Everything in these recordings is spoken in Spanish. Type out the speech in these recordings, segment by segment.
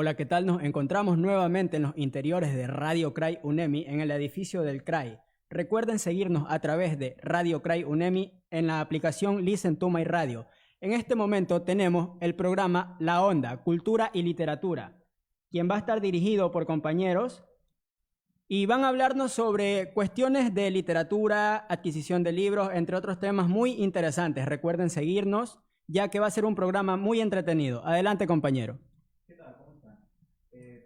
Hola, ¿qué tal? Nos encontramos nuevamente en los interiores de Radio CRAI UNEMI en el edificio del CRAI. Recuerden seguirnos a través de Radio CRAI UNEMI en la aplicación Listen to My Radio. En este momento tenemos el programa La Onda, Cultura y Literatura, quien va a estar dirigido por compañeros y van a hablarnos sobre cuestiones de literatura, adquisición de libros, entre otros temas muy interesantes. Recuerden seguirnos, ya que va a ser un programa muy entretenido. Adelante, compañero. ¿Qué tal? ¿Cómo están?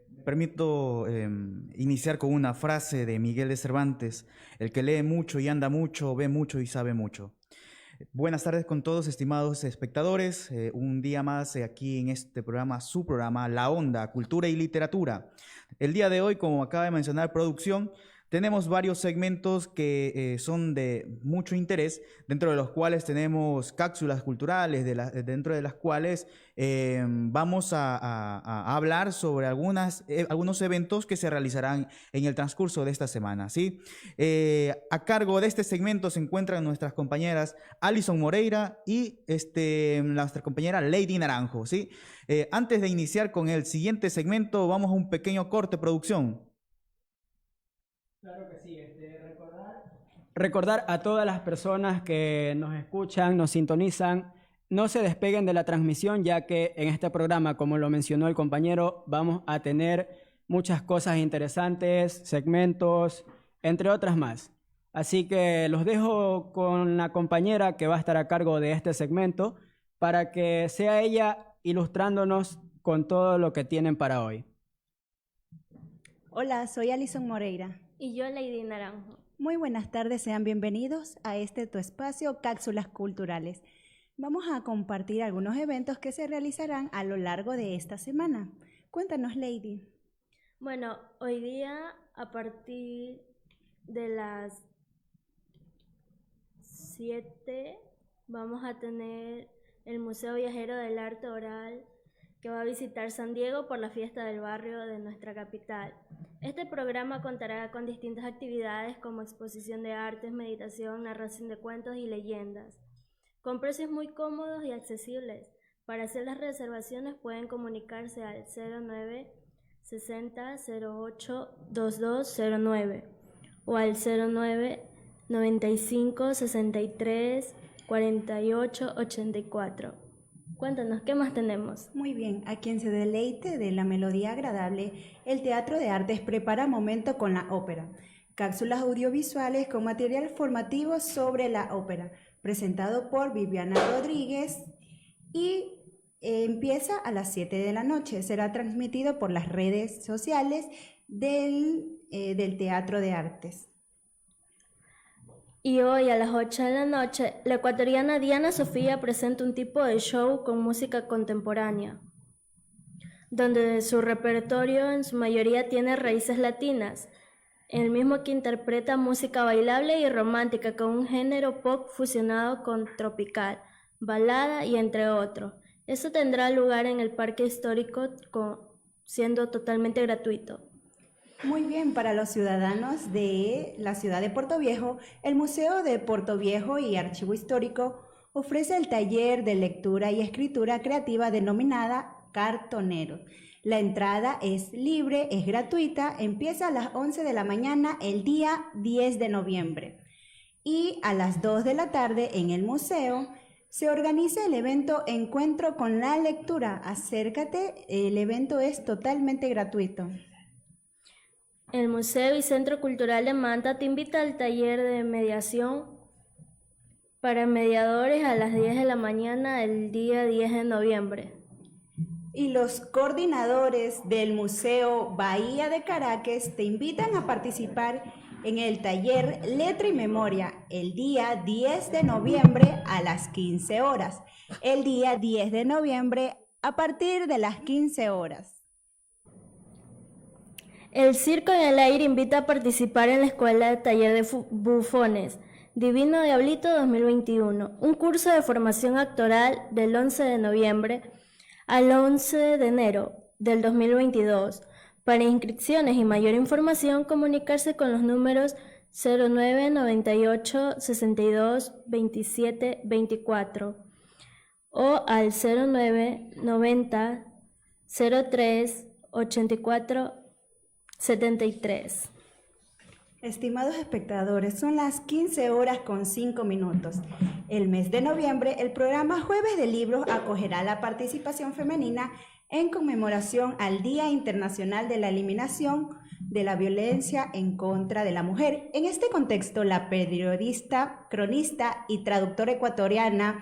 Me permito iniciar con una frase de Miguel de Cervantes: el que lee mucho y anda mucho, ve mucho y sabe mucho. Buenas tardes con todos, estimados espectadores. Un día más aquí en este programa, su programa, La Onda, Cultura y Literatura. El día de hoy, como acaba de mencionar producción, tenemos varios segmentos que son de mucho interés, dentro de los cuales tenemos cápsulas culturales, dentro de las cuales vamos a hablar sobre algunos eventos que se realizarán en el transcurso de esta semana, ¿sí? A cargo de este segmento se encuentran nuestras compañeras Alison Moreira y nuestra compañera Lady Naranjo, ¿sí? Antes de iniciar con el siguiente segmento, vamos a un pequeño corte, producción. Claro que sí, recordar a todas las personas que nos escuchan, nos sintonizan, no se despeguen de la transmisión, ya que en este programa, como lo mencionó el compañero, vamos a tener muchas cosas interesantes, segmentos, entre otras más. Así que los dejo con la compañera que va a estar a cargo de este segmento para que sea ella ilustrándonos con todo lo que tienen para hoy. Hola, soy Alison Moreira. Y yo, Lady Naranjo. Muy buenas tardes, sean bienvenidos a tu espacio, Cápsulas Culturales. Vamos a compartir algunos eventos que se realizarán a lo largo de esta semana. Cuéntanos, Lady. Bueno, hoy día a partir de las 7 vamos a tener el Museo Viajero del Arte Oral, que va a visitar San Diego por la fiesta del barrio de nuestra capital. Este programa contará con distintas actividades como exposición de artes, meditación, narración de cuentos y leyendas, con precios muy cómodos y accesibles. Para hacer las reservaciones pueden comunicarse al 09 60 08 2209 o al 09 95 63 48 84. Cuéntanos, ¿qué más tenemos? Muy bien, a quien se deleite de la melodía agradable, el Teatro de Artes prepara momento con la ópera. Cápsulas audiovisuales con material formativo sobre la ópera, presentado por Viviana Rodríguez y empieza a las 7 de la noche. Será transmitido por las redes sociales del Teatro de Artes. Y hoy a las 8 de la noche, la ecuatoriana Diana Sofía presenta un tipo de show con música contemporánea, donde su repertorio en su mayoría tiene raíces latinas, el mismo que interpreta música bailable y romántica con un género pop fusionado con tropical, balada y entre otros. Eso tendrá lugar en el Parque Histórico siendo totalmente gratuito. Muy bien, para los ciudadanos de la ciudad de Puerto Viejo, el Museo de Puerto Viejo y Archivo Histórico ofrece el taller de lectura y escritura creativa denominada Cartonero. La entrada es libre, es gratuita, empieza a las 11 de la mañana el día 10 de noviembre. Y a las 2 de la tarde en el museo se organiza el evento Encuentro con la Lectura. Acércate, el evento es totalmente gratuito. El Museo y Centro Cultural de Manta te invita al taller de mediación para mediadores a las 10 de la mañana del día 10 de noviembre. Y los coordinadores del Museo Bahía de Caracas te invitan a participar en el taller Letra y Memoria el día 10 de noviembre a las 15 horas. El día 10 de noviembre a partir de las 15 horas. El Circo del Aire invita a participar en la Escuela de Taller de Bufones Divino Diablito 2021, un curso de formación actoral del 11 de noviembre al 11 de enero del 2022. Para inscripciones y mayor información, comunicarse con los números 09 98 62 27 24 o al 09 90 03 8473. Estimados espectadores, son las 15 horas con 5 minutos. El mes de noviembre, el programa Jueves de Libros acogerá la participación femenina en conmemoración al Día Internacional de la Eliminación de la Violencia en contra de la Mujer. En este contexto, la periodista, cronista y traductora ecuatoriana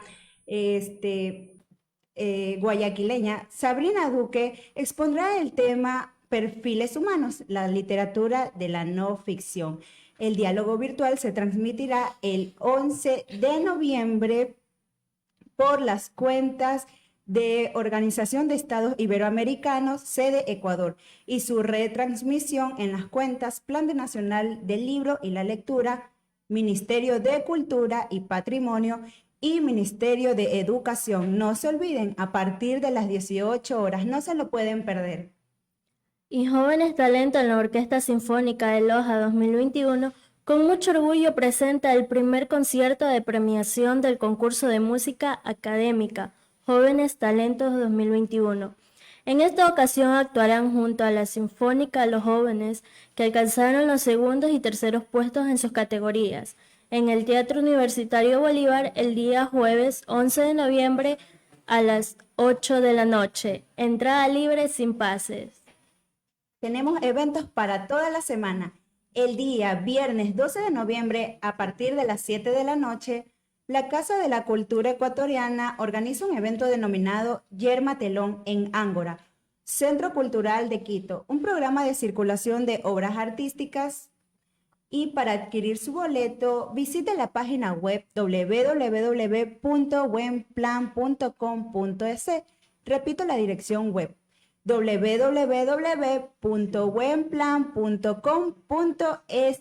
guayaquileña Sabrina Duque expondrá el tema Perfiles Humanos, la literatura de la no ficción. El diálogo virtual se transmitirá el 11 de noviembre por las cuentas de Organización de Estados Iberoamericanos, sede Ecuador, y su retransmisión en las cuentas Plan Nacional del Libro y la Lectura, Ministerio de Cultura y Patrimonio y Ministerio de Educación. No se olviden, a partir de las 18 horas, no se lo pueden perder. Y Jóvenes Talentos en la Orquesta Sinfónica de Loja 2021 con mucho orgullo presenta el primer concierto de premiación del concurso de música académica Jóvenes Talentos 2021. En esta ocasión actuarán junto a la Sinfónica los jóvenes que alcanzaron los segundos y terceros puestos en sus categorías en el Teatro Universitario Bolívar el día jueves 11 de noviembre a las 8 de la noche. Entrada libre sin pases. Tenemos eventos para toda la semana. El día viernes 12 de noviembre, a partir de las 7 de la noche, la Casa de la Cultura Ecuatoriana organiza un evento denominado Yerma Telón en Ángora, Centro Cultural de Quito, un programa de circulación de obras artísticas. Y para adquirir su boleto, visite la página web www.buenplan.com.es. Repito la dirección web: www.buenplan.com.es.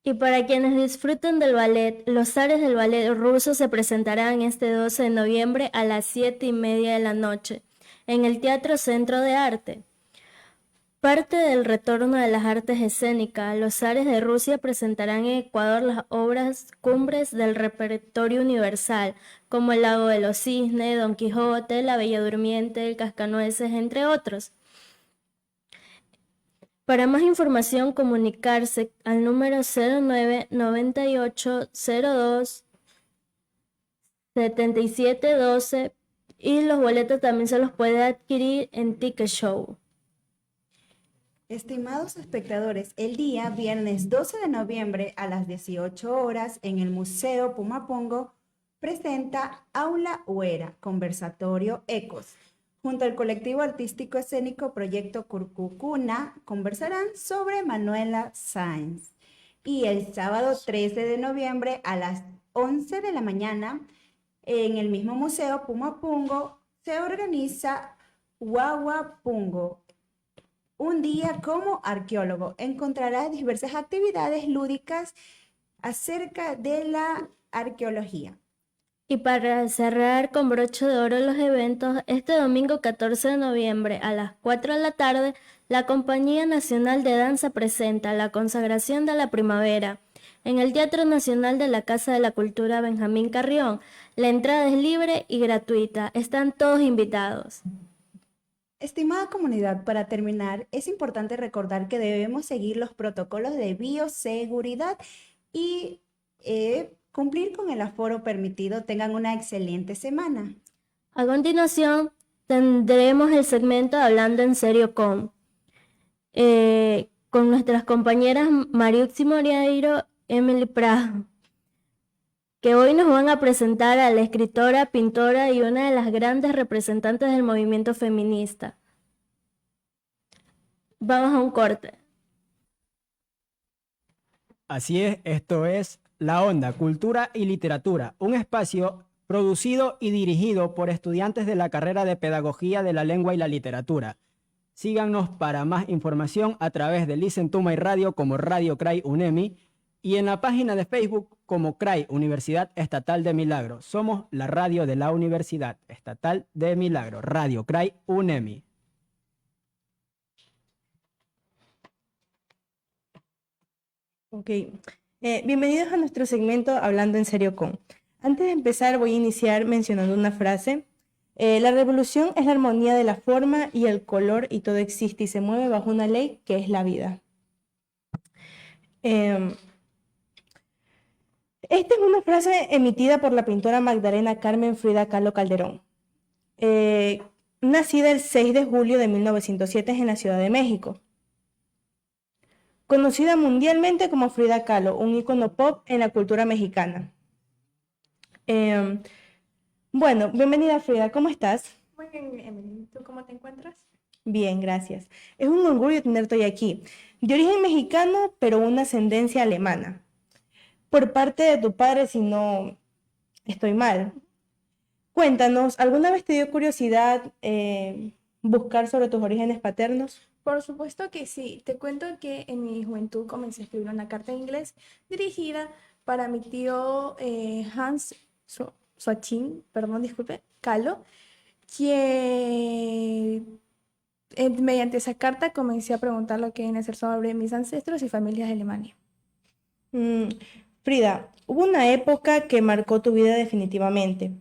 Y para quienes disfruten del ballet, los Zares del Ballet Ruso se presentarán este 12 de noviembre a las 7:30 de la noche en el Teatro Centro de Arte. Parte del retorno de las artes escénicas, los Zares de Rusia presentarán en Ecuador las obras cumbres del repertorio universal, como El Lago de los Cisnes, Don Quijote, La Bella Durmiente, El Cascanueces, entre otros. Para más información, comunicarse al número 0998027712 y los boletos también se los puede adquirir en Ticket Show. Estimados espectadores, el día viernes 12 de noviembre a las 18 horas en el Museo Pumapongo presenta Aula Huera, Conversatorio Ecos. Junto al colectivo artístico escénico Proyecto Curcucuna, conversarán sobre Manuela Sáenz. Y el sábado 13 de noviembre a las 11 de la mañana, en el mismo Museo Pumapungo, se organiza Huahuapungo, un día como arqueólogo. Encontrarás diversas actividades lúdicas acerca de la arqueología. Y para cerrar con broche de oro los eventos, este domingo 14 de noviembre a las 4 de la tarde, la Compañía Nacional de Danza presenta La Consagración de la Primavera en el Teatro Nacional de la Casa de la Cultura Benjamín Carrión. La entrada es libre y gratuita. Están todos invitados. Estimada comunidad, para terminar, es importante recordar que debemos seguir los protocolos de bioseguridad y cumplir con el aforo permitido. Tengan una excelente semana. A continuación, tendremos el segmento Hablando en Serio con nuestras compañeras Mariuxi Moreiro, Emily Prado, que hoy nos van a presentar a la escritora, pintora y una de las grandes representantes del movimiento feminista. Vamos a un corte. Así es, esto es La Onda, Cultura y Literatura, un espacio producido y dirigido por estudiantes de la carrera de Pedagogía de la Lengua y la Literatura. Síganos para más información a través de Listen to My Radio como Radio CRAI UNEMI y en la página de Facebook como CRAI Universidad Estatal de Milagro. Somos la radio de la Universidad Estatal de Milagro, Radio CRAI UNEMI. Ok, bienvenidos a nuestro segmento Hablando en Serio con. Antes de empezar voy a iniciar mencionando una frase La revolución es la armonía de la forma y el color y todo existe y se mueve bajo una ley que es la vida. Em, Esta es una frase emitida por la pintora Magdalena Carmen Frida Kahlo Calderón, eh, nacida el 6 de julio de 1907 en la Ciudad de México. Conocida mundialmente como Frida Kahlo, un ícono pop en la cultura mexicana. Bueno, bienvenida Frida, ¿cómo estás? Muy bien, Emily. ¿Tú cómo te encuentras? Bien, gracias. Es un orgullo tenerte hoy aquí. De origen mexicano, pero una ascendencia alemana. Por parte de tu padre, si no estoy mal. Cuéntanos, ¿alguna vez te dio curiosidad buscar sobre tus orígenes paternos? Por supuesto que sí. Te cuento que en mi juventud comencé a escribir una carta en inglés dirigida para mi tío Hans Joachim, perdón, disculpe, Kahlo, quien mediante esa carta comencé a preguntar lo que viene a ser sobre mis ancestros y familias de Alemania. Frida, hubo una época que marcó tu vida definitivamente.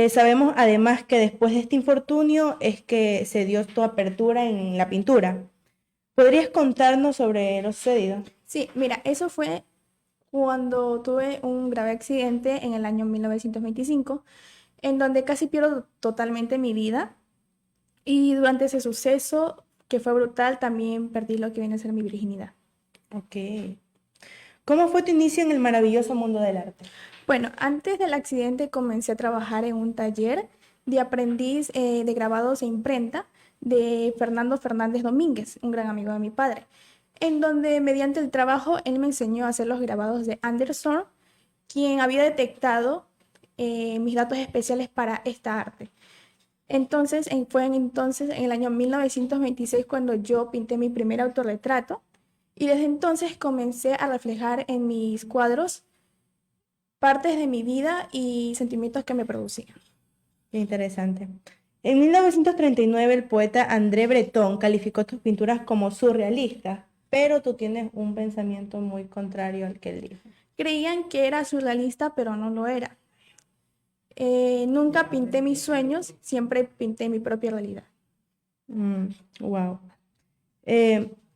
Sabemos además que después de este infortunio es que se dio tu apertura en la pintura. ¿Podrías contarnos sobre lo sucedido? Sí, mira, eso fue cuando tuve un grave accidente en el año 1925, en donde casi pierdo totalmente mi vida. Y durante ese suceso, que fue brutal, también perdí lo que viene a ser mi virginidad. Ok. ¿Cómo fue tu inicio en el maravilloso mundo del arte? Bueno, antes del accidente comencé a trabajar en un taller de aprendiz de grabados e imprenta de Fernando Fernández Domínguez, un gran amigo de mi padre, en donde mediante el trabajo él me enseñó a hacer los grabados de Anderson, quien había detectado mis datos especiales para esta arte. Entonces, fue entonces en el año 1926 cuando yo pinté mi primer autorretrato y desde entonces comencé a reflejar en mis cuadros partes de mi vida y sentimientos que me producían. Qué interesante. En 1939 el poeta André Breton calificó tus pinturas como surrealistas, pero tú tienes un pensamiento muy contrario al que él dijo. Creían que era surrealista, pero no lo era. Nunca pinté mis sueños, siempre pinté mi propia realidad. Wow.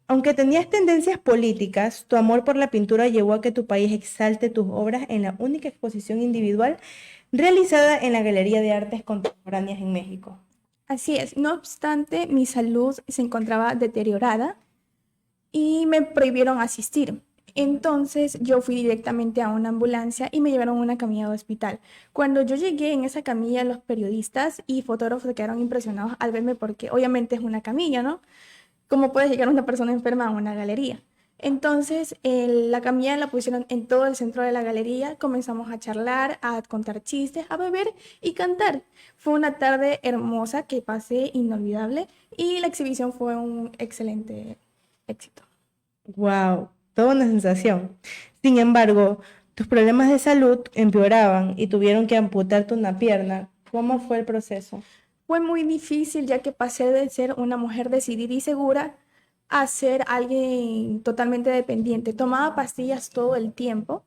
Aunque tenías tendencias políticas, tu amor por la pintura llevó a que tu país exalte tus obras en la única exposición individual realizada en la Galería de Artes Contemporáneas en México. Así es, no obstante, mi salud se encontraba deteriorada y me prohibieron asistir. Entonces yo fui directamente a una ambulancia y me llevaron a una camilla de hospital. Cuando yo llegué en esa camilla, los periodistas y fotógrafos quedaron impresionados al verme porque obviamente es una camilla, ¿no? ¿Cómo puede llegar una persona enferma a una galería? Entonces la camilla la pusieron en todo el centro de la galería, comenzamos a charlar, a contar chistes, a beber y cantar. Fue una tarde hermosa que pasé inolvidable y la exhibición fue un excelente éxito. Wow, toda una sensación. Sin embargo, tus problemas de salud empeoraban y tuvieron que amputarte una pierna. ¿Cómo fue el proceso? Fue muy difícil ya que pasé de ser una mujer decidida y segura a ser alguien totalmente dependiente. Tomaba pastillas todo el tiempo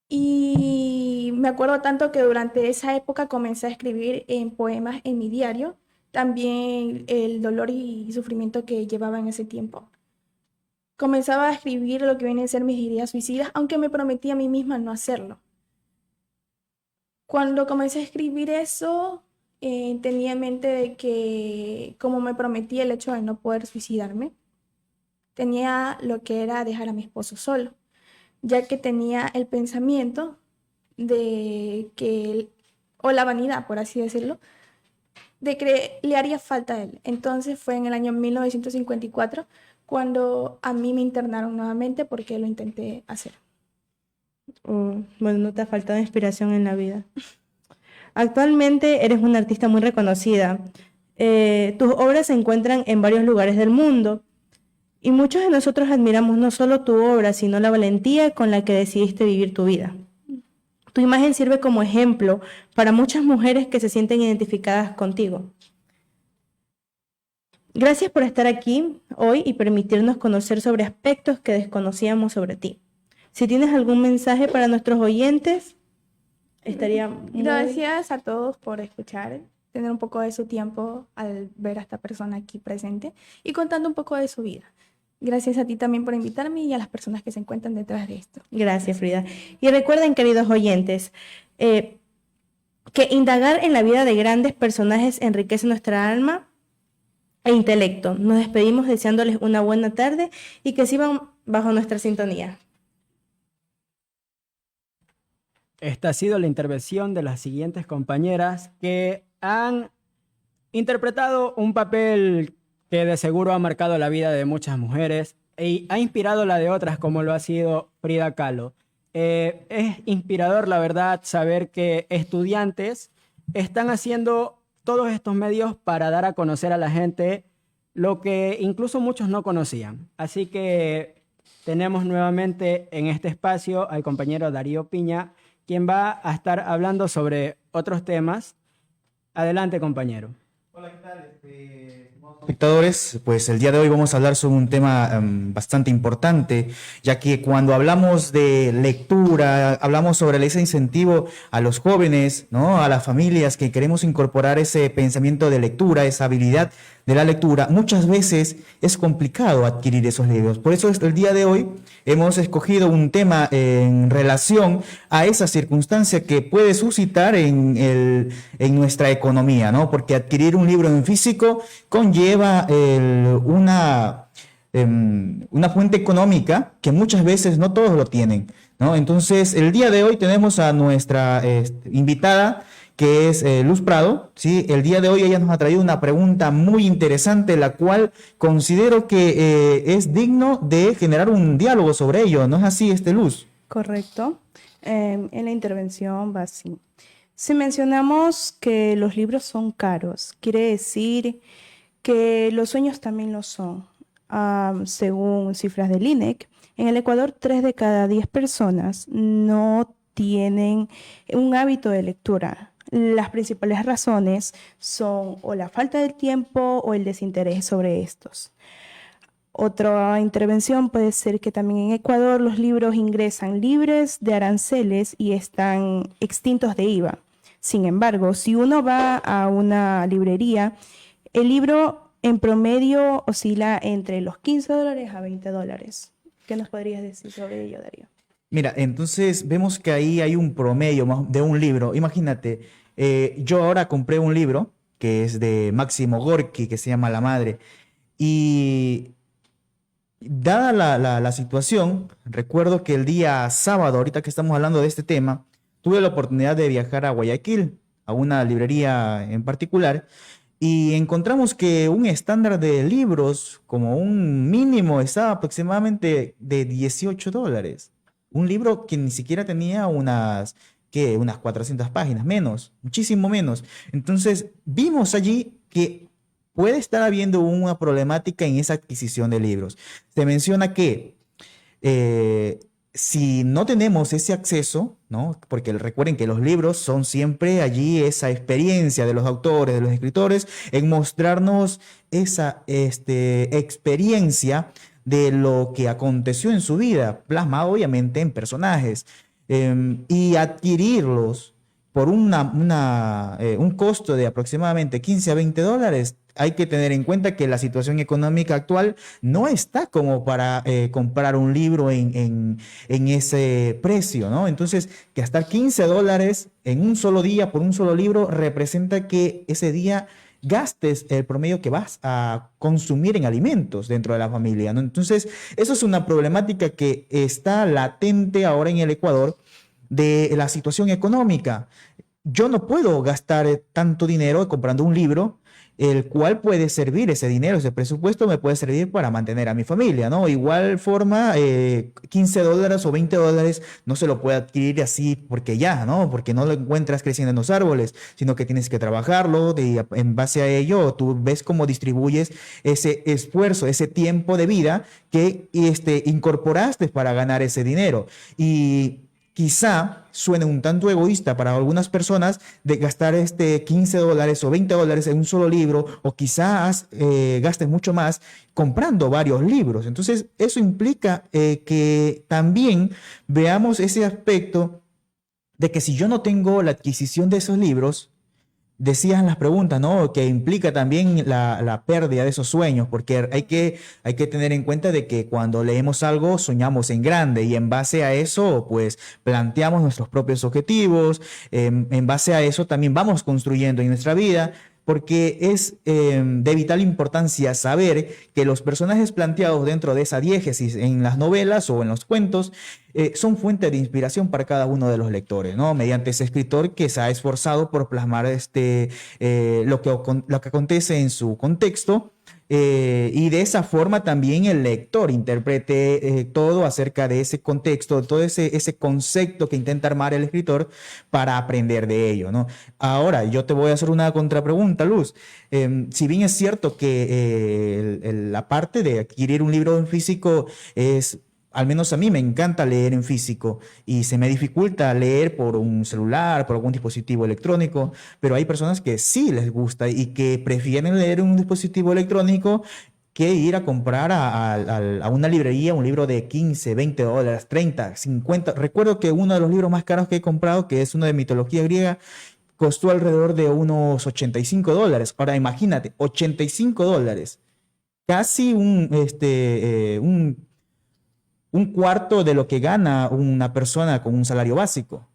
y me acuerdo tanto que durante esa época comencé a escribir en poemas en mi diario, también el dolor y sufrimiento que llevaba en ese tiempo. Comenzaba a escribir lo que vienen a ser mis ideas suicidas, aunque me prometí a mí misma no hacerlo. Cuando comencé a escribir eso, tenía en mente de que, como me prometí el hecho de no poder suicidarme, tenía lo que era dejar a mi esposo solo, ya que tenía el pensamiento de que, o la vanidad, por así decirlo, de que le haría falta a él. Entonces fue en el año 1954 cuando a mí me internaron nuevamente porque lo intenté hacer. Bueno, no te ha faltado inspiración en la vida. Actualmente eres una artista muy reconocida. Tus obras se encuentran en varios lugares del mundo y muchos de nosotros admiramos no solo tu obra, sino la valentía con la que decidiste vivir tu vida. Tu imagen sirve como ejemplo para muchas mujeres que se sienten identificadas contigo. Gracias por estar aquí hoy y permitirnos conocer sobre aspectos que desconocíamos sobre ti. Si tienes algún mensaje para nuestros oyentes, Estaría muy... Gracias a todos por escuchar, tener un poco de su tiempo al ver a esta persona aquí presente y contando un poco de su vida. Gracias a ti también por invitarme y a las personas que se encuentran detrás de esto. Gracias, Frida. Y recuerden, queridos oyentes, que indagar en la vida de grandes personajes enriquece nuestra alma e intelecto. Nos despedimos deseándoles una buena tarde y que sigan bajo nuestra sintonía. Esta ha sido la intervención de las siguientes compañeras que han interpretado un papel que de seguro ha marcado la vida de muchas mujeres y ha inspirado la de otras, como lo ha sido Frida Kahlo. Es inspirador, la verdad, saber que estudiantes están haciendo todos estos medios para dar a conocer a la gente lo que incluso muchos no conocían. Así que tenemos nuevamente en este espacio al compañero Darío Piña, quien va a estar hablando sobre otros temas. Adelante, compañero. Hola, ¿qué tal? Espectadores, pues el día de hoy vamos a hablar sobre un tema bastante importante, ya que cuando hablamos de lectura, hablamos sobre ese incentivo a los jóvenes, ¿no? A las familias que queremos incorporar ese pensamiento de lectura, esa habilidad de la lectura. Muchas veces es complicado adquirir esos libros. Por eso el día de hoy hemos escogido un tema en relación a esa circunstancia que puede suscitar en nuestra economía, ¿no? Porque adquirir un libro en físico conlleva una fuente económica que muchas veces no todos lo tienen, ¿no? Entonces, el día de hoy tenemos a nuestra invitada, que es Luz Prado, ¿sí? El día de hoy ella nos ha traído una pregunta muy interesante, la cual considero que es digno de generar un diálogo sobre ello, ¿no es así, Luz? Correcto. En la intervención va así. Si mencionamos que los libros son caros, quiere decir que los sueños también lo son. Según cifras del INEC, en el Ecuador 3 de cada 10 personas no tienen un hábito de lectura. Las principales razones son o la falta de tiempo o el desinterés sobre estos. Otra intervención puede ser que también en Ecuador los libros ingresan libres de aranceles y están extintos de IVA. Sin embargo, si uno va a una librería, el libro en promedio oscila entre los $15 a $20. ¿Qué nos podrías decir sobre ello, Darío? Mira, entonces vemos que ahí hay un promedio de un libro. Imagínate, yo ahora compré un libro que es de Máximo Gorki, que se llama La Madre, y dada la situación, recuerdo que el día sábado, ahorita que estamos hablando de este tema, tuve la oportunidad de viajar a Guayaquil, a una librería en particular, y encontramos que un estándar de libros, como un mínimo, estaba aproximadamente de $18. Un libro que ni siquiera tenía unas 400 páginas, menos, muchísimo menos. Entonces, vimos allí que puede estar habiendo una problemática en esa adquisición de libros. Se menciona que si no tenemos ese acceso, ¿no? Porque recuerden que los libros son siempre allí esa experiencia de los autores, de los escritores, en mostrarnos esa experiencia de lo que aconteció en su vida, plasmado obviamente en personajes, y adquirirlos por un costo de aproximadamente 15 a $20, hay que tener en cuenta que la situación económica actual no está como para comprar un libro en ese precio, ¿no? Entonces, gastar $15 en un solo día por un solo libro representa que ese día gastes el promedio que vas a consumir en alimentos dentro de la familia, ¿no? Entonces, eso es una problemática que está latente ahora en el Ecuador de la situación económica. Yo no puedo gastar tanto dinero comprando un libro, el cual puede servir, ese dinero, ese presupuesto me puede servir para mantener a mi familia, ¿no? Igual forma, $15 o $20 no se lo puede adquirir así porque ya, ¿no? Porque no lo encuentras creciendo en los árboles, sino que tienes que trabajarlo y en base a ello tú ves cómo distribuyes ese esfuerzo, ese tiempo de vida que incorporaste para ganar ese dinero. Y quizá suene un tanto egoísta para algunas personas de gastar $15 o $20 en un solo libro, o quizás gastes mucho más comprando varios libros. Entonces, eso implica que también veamos ese aspecto de que si yo no tengo la adquisición de esos libros, decían las preguntas, ¿no? Que implica también la pérdida de esos sueños, porque hay que tener en cuenta de que cuando leemos algo soñamos en grande y en base a eso, pues planteamos nuestros propios objetivos, en base a eso también vamos construyendo en nuestra vida, porque es de vital importancia saber que los personajes planteados dentro de esa diégesis en las novelas o en los cuentos son fuente de inspiración para cada uno de los lectores, ¿no? Mediante ese escritor que se ha esforzado por plasmar lo que acontece en su contexto. Y de esa forma también el lector interprete todo acerca de ese contexto, todo ese concepto que intenta armar el escritor para aprender de ello, ¿no? Ahora, yo te voy a hacer una contrapregunta, Luz. Si bien es cierto que la parte de adquirir un libro en físico es... Al menos a mí me encanta leer en físico y se me dificulta leer por un celular, por algún dispositivo electrónico, pero hay personas que sí les gusta y que prefieren leer en un dispositivo electrónico que ir a comprar a una librería un libro de 15, 20 dólares, 30, 50. Recuerdo que uno de los libros más caros que he comprado, que es uno de mitología griega, costó alrededor de unos 85 dólares. Ahora imagínate, 85 dólares. Casi un cuarto de lo que gana una persona con un salario básico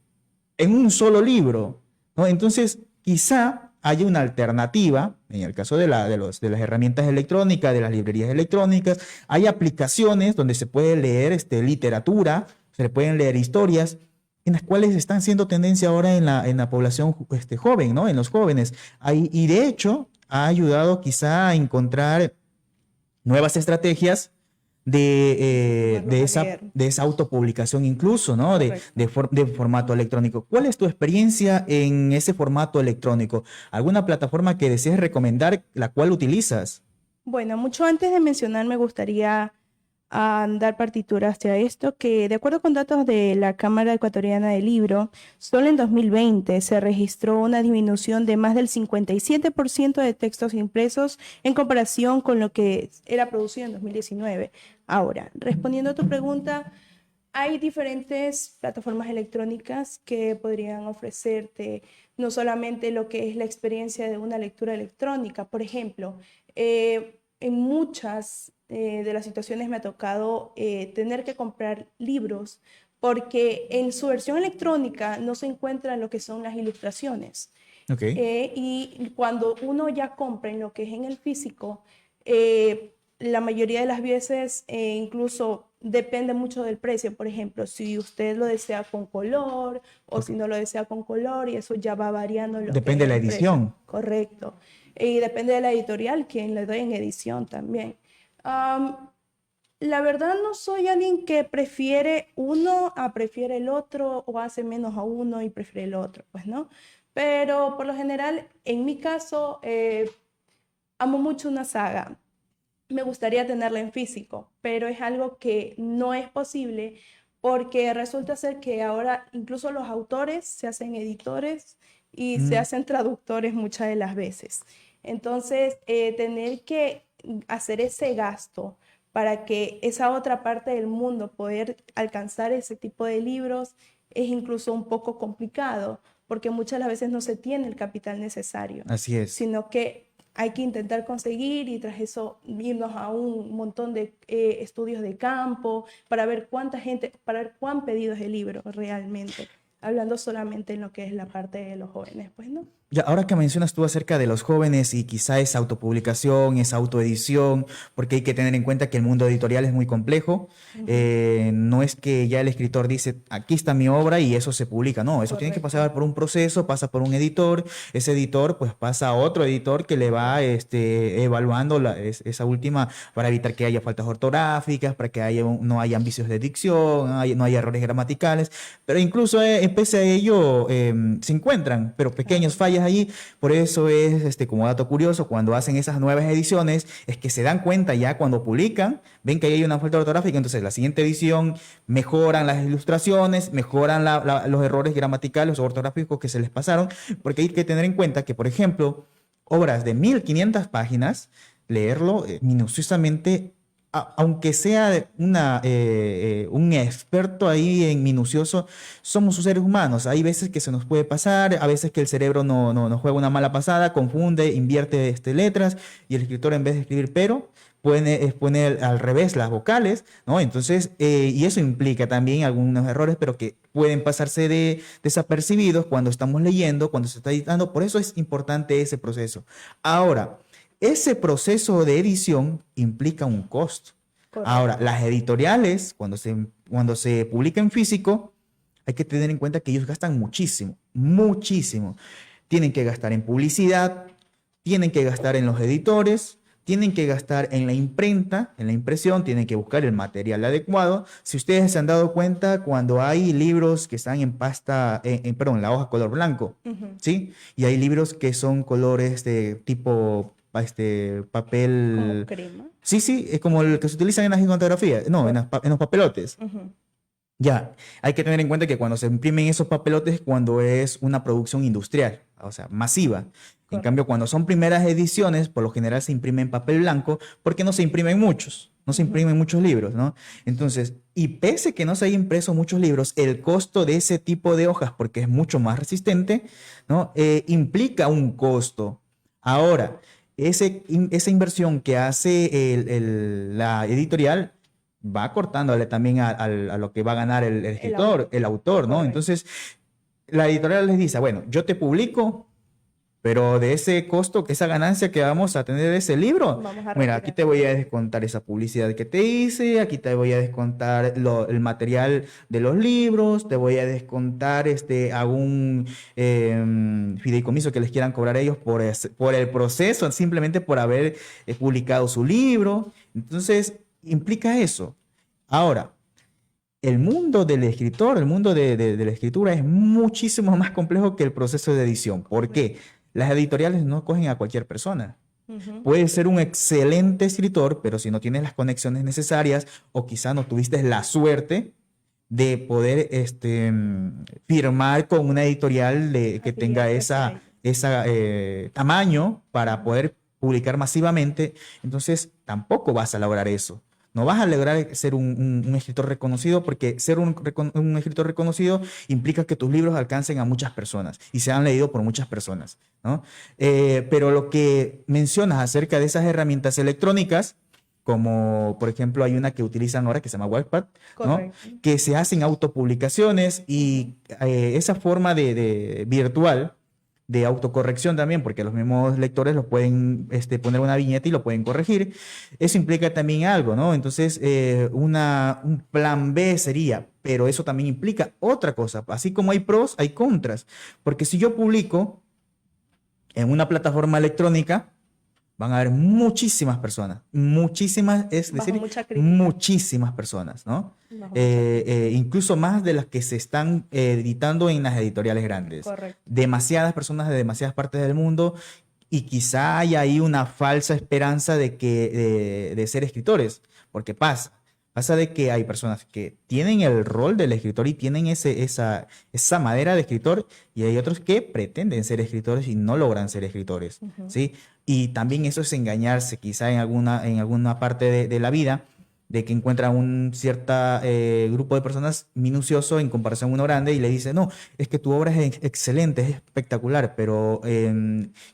en un solo libro, ¿no? Entonces, quizá haya una alternativa, en el caso de las herramientas electrónicas, de las librerías electrónicas, hay aplicaciones donde se puede leer literatura, se le pueden leer historias, en las cuales están siendo tendencia ahora en la población joven, ¿no? En los jóvenes. Y de hecho, ha ayudado quizá a encontrar nuevas estrategias de esa autopublicación incluso, ¿no? De formato electrónico. ¿Cuál es tu experiencia en ese formato electrónico? ¿Alguna plataforma que desees recomendar, la cual utilizas? Bueno, mucho antes de mencionar, me gustaría dar partituras hacia esto, que de acuerdo con datos de la Cámara Ecuatoriana del Libro, solo en 2020 se registró una disminución de más del 57% de textos impresos en comparación con lo que era producido en 2019. Ahora, respondiendo a tu pregunta, hay diferentes plataformas electrónicas que podrían ofrecerte no solamente lo que es la experiencia de una lectura electrónica. Por ejemplo, en muchas de las situaciones me ha tocado tener que comprar libros porque en su versión electrónica no se encuentran lo que son las ilustraciones. Okay. Y cuando uno ya compra en lo que es en el físico, la mayoría de las veces incluso depende mucho del precio. Por ejemplo, si usted lo desea con color o si no lo desea con color, y eso ya va variando. Depende de la edición. Correcto. Y depende de la editorial, quien le doy en edición también. La verdad no soy alguien que prefiere uno prefiere el otro o hace menos a uno y prefiere el otro, pues no. Pero por lo general, en mi caso, amo mucho una saga. Me gustaría tenerla en físico, pero es algo que no es posible porque resulta ser que ahora incluso los autores se hacen editores y se hacen traductores muchas de las veces. Entonces, tener que hacer ese gasto para que esa otra parte del mundo poder alcanzar ese tipo de libros es incluso un poco complicado, porque muchas de las veces no se tiene el capital necesario. Así es. Sino que hay que intentar conseguir y tras eso irnos a un montón de estudios de campo para ver cuánta gente, para ver cuán pedidos de libros realmente, hablando solamente en lo que es la parte de los jóvenes, pues no. Ya, ahora que mencionas tú acerca de los jóvenes y quizá esa autopublicación, esa autoedición, porque hay que tener en cuenta que el mundo editorial es muy complejo. No es que ya el escritor dice, aquí está mi obra y eso se publica. No, eso tiene que pasar por un proceso, pasa por un editor. Ese editor pues pasa a otro editor que le va evaluando esa última para evitar que haya faltas ortográficas, para que no haya vicios de dicción, no haya errores gramaticales. Pero incluso pese a ello se encuentran, pero pequeños fallas allí. Por eso es, como dato curioso, cuando hacen esas nuevas ediciones, es que se dan cuenta ya cuando publican, ven que hay una falta ortográfica, entonces la siguiente edición mejoran las ilustraciones, mejoran los errores gramaticales o ortográficos que se les pasaron, porque hay que tener en cuenta que, por ejemplo, obras de 1500 páginas, leerlo minuciosamente aunque sea un experto ahí en minucioso, somos sus seres humanos. Hay veces que se nos puede pasar, a veces que el cerebro nos juega una mala pasada, confunde, invierte letras y el escritor en vez de escribir pero, pone al revés las vocales, ¿no? Entonces, y eso implica también algunos errores, pero que pueden pasarse desapercibidos cuando estamos leyendo, cuando se está editando. Por eso es importante ese proceso. Ahora, ese proceso de edición implica un costo. Correcto. Ahora, las editoriales, cuando se publica en físico, hay que tener en cuenta que ellos gastan muchísimo, muchísimo. Tienen que gastar en publicidad, tienen que gastar en los editores, tienen que gastar en la imprenta, en la impresión, tienen que buscar el material adecuado. Si ustedes se han dado cuenta, cuando hay libros que están en pasta, perdón, la hoja color blanco, ¿sí? Y hay libros que son colores de tipo papel. Como crema. Sí, sí, es como el que se utiliza en las gigantografías, no, en los papelotes. Ya, hay que tener en cuenta que cuando se imprimen esos papelotes es cuando es una producción industrial, o sea, masiva. En cambio, cuando son primeras ediciones, por lo general se imprime en papel blanco porque no se imprimen muchos, no se imprimen muchos libros, ¿no? Entonces, y pese que no se haya impreso muchos libros, el costo de ese tipo de hojas, porque es mucho más resistente, ¿no? Implica un costo. Ahora, esa inversión que hace la editorial va cortándole también a lo que va a ganar el escritor, el autor, ¿no? Correcto. Entonces, la editorial les dice, bueno, yo te publico, pero de ese costo, esa ganancia que vamos a tener de ese libro, Vamos a mira, retirar. aquí te voy a descontar esa publicidad que te hice, aquí te voy a descontar el material de los libros, te voy a descontar algún fideicomiso que les quieran cobrar ellos por el proceso, simplemente por haber publicado su libro. Entonces, implica eso. Ahora, el mundo del escritor, el mundo de la escritura es muchísimo más complejo que el proceso de edición. ¿Por qué? Las editoriales no cogen a cualquier persona. Puedes ser un excelente escritor, pero si no tienes las conexiones necesarias o quizá no tuviste la suerte de poder firmar con una editorial que tenga ese tamaño para poder publicar masivamente, entonces tampoco vas a lograr eso. No vas a lograr ser un escritor reconocido porque ser un escritor reconocido implica que tus libros alcancen a muchas personas y sean leídos por muchas personas, ¿no? Pero lo que mencionas acerca de esas herramientas electrónicas, como por ejemplo hay una que utilizan ahora que se llama Wattpad, ¿no? Correcto. Que se hacen autopublicaciones y esa forma de virtual de autocorrección también, porque los mismos lectores lo pueden poner una viñeta y lo pueden corregir. Eso implica también algo, ¿no? Entonces, un plan B sería, pero eso también implica otra cosa. Así como hay pros, hay contras. Porque si yo publico en una plataforma electrónica, van a haber muchísimas personas, muchísimas, es Bajo decir, mucha crítica. muchísimas personas, ¿no? Bajo Incluso más de las que se están editando en las editoriales grandes. Correcto. Demasiadas personas de demasiadas partes del mundo y quizá haya ahí una falsa esperanza de ser escritores, porque pasa de que hay personas que tienen el rol del escritor y tienen esa madera de escritor y hay otros que pretenden ser escritores y no logran ser escritores, ¿sí? Y también eso es engañarse quizá en alguna parte de la vida, de que encuentra un cierto grupo de personas minucioso en comparación a uno grande y le dice, no, es que tu obra es excelente, es espectacular, pero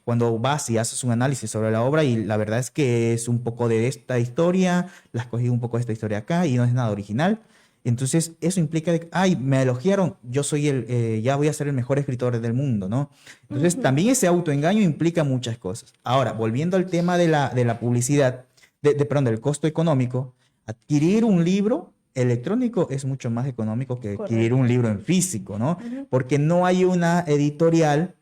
cuando vas y haces un análisis sobre la obra y la verdad es que es un poco de esta historia, la has cogido un poco de esta historia acá y no es nada original. Entonces eso implica de que, ay, me elogiaron, yo soy ya voy a ser el mejor escritor del mundo, ¿no? Entonces también ese autoengaño implica muchas cosas. Ahora, volviendo al tema de la publicidad, perdón, del costo económico, adquirir un libro electrónico es mucho más económico que adquirir un libro en físico, ¿no? Porque no hay una editorial,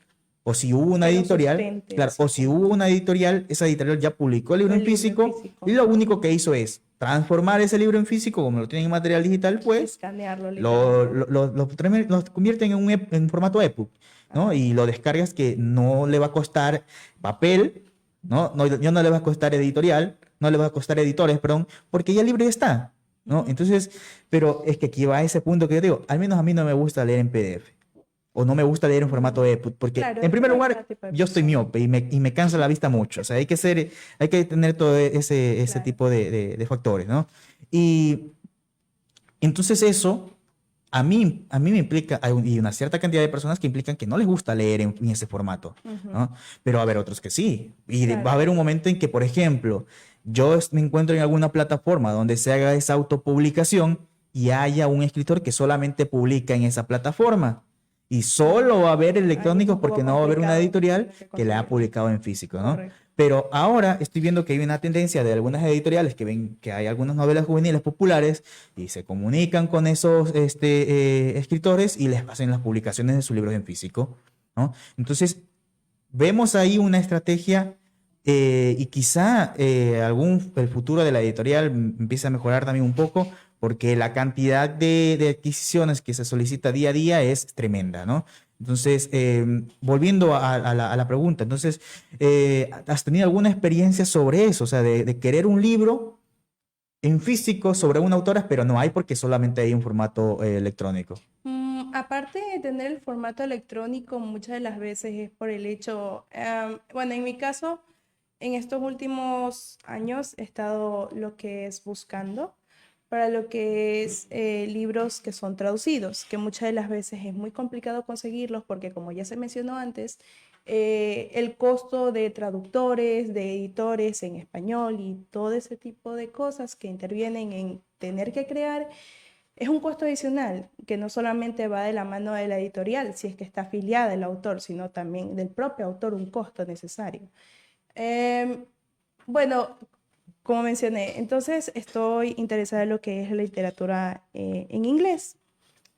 o si hubo una Que lo editorial, sustente, claro, sí. o si hubo una editorial, esa editorial ya publicó el libro en físico y lo único que hizo es transformar ese libro en físico, como lo tienen en material digital, pues Escanearlo. lo convierten en formato EPUB, ¿no? Y lo descargas que no le va a costar papel, ¿no? Ya no le va a costar editorial, no le va a costar editores, perdón, porque ya el libro ya está, ¿no? Entonces, pero es que aquí va ese punto que yo digo, al menos a mí no me gusta leer en PDF. o no me gusta leer en formato EPUB, porque Claro, en primer es lugar cada tipo de yo estoy persona. miope y me cansa la vista mucho, o sea, hay que tener todo ese Claro. tipo de factores, ¿no? Y entonces eso a mí me implica, y una cierta cantidad de personas que implican que no les gusta leer en ese formato, Ujú. ¿no? Pero va a haber otros que sí. Y va a Claro. haber un momento en que, por ejemplo, me encuentro en alguna plataforma donde se haga esa autopublicación y haya un escritor que solamente publica en esa plataforma. Y solo va a haber Ahí es electrónicos un poco porque no va a haber una complicado editorial tener que la ha conseguirlo. publicado en físico, ¿no? Correcto. Pero ahora estoy viendo que hay una tendencia de algunas editoriales que ven que hay algunas novelas juveniles populares y se comunican con esos escritores y les hacen las publicaciones de sus libros en físico, ¿no? Entonces, vemos ahí una estrategia y quizá el futuro de la editorial empieza a mejorar también un poco porque la cantidad de adquisiciones que se solicita día a día es tremenda, ¿no? Entonces, volviendo a la pregunta, entonces, ¿has tenido alguna experiencia sobre eso? O sea, de querer un libro en físico sobre una autora, pero no hay porque solamente hay un formato electrónico. Aparte de tener el formato electrónico, muchas de las veces es por el hecho, bueno, en mi caso, en estos últimos años he estado lo que es buscando para lo que es libros que son traducidos, que muchas de las veces es muy complicado conseguirlos porque como ya se mencionó antes, el costo de traductores, de editores en español y todo ese tipo de cosas que intervienen en tener que crear es un costo adicional que no solamente va de la mano de la editorial, si es que está afiliada el autor, sino también del propio autor, un costo necesario. Em, bueno, como mencioné, entonces estoy interesada en lo que es la literatura en inglés.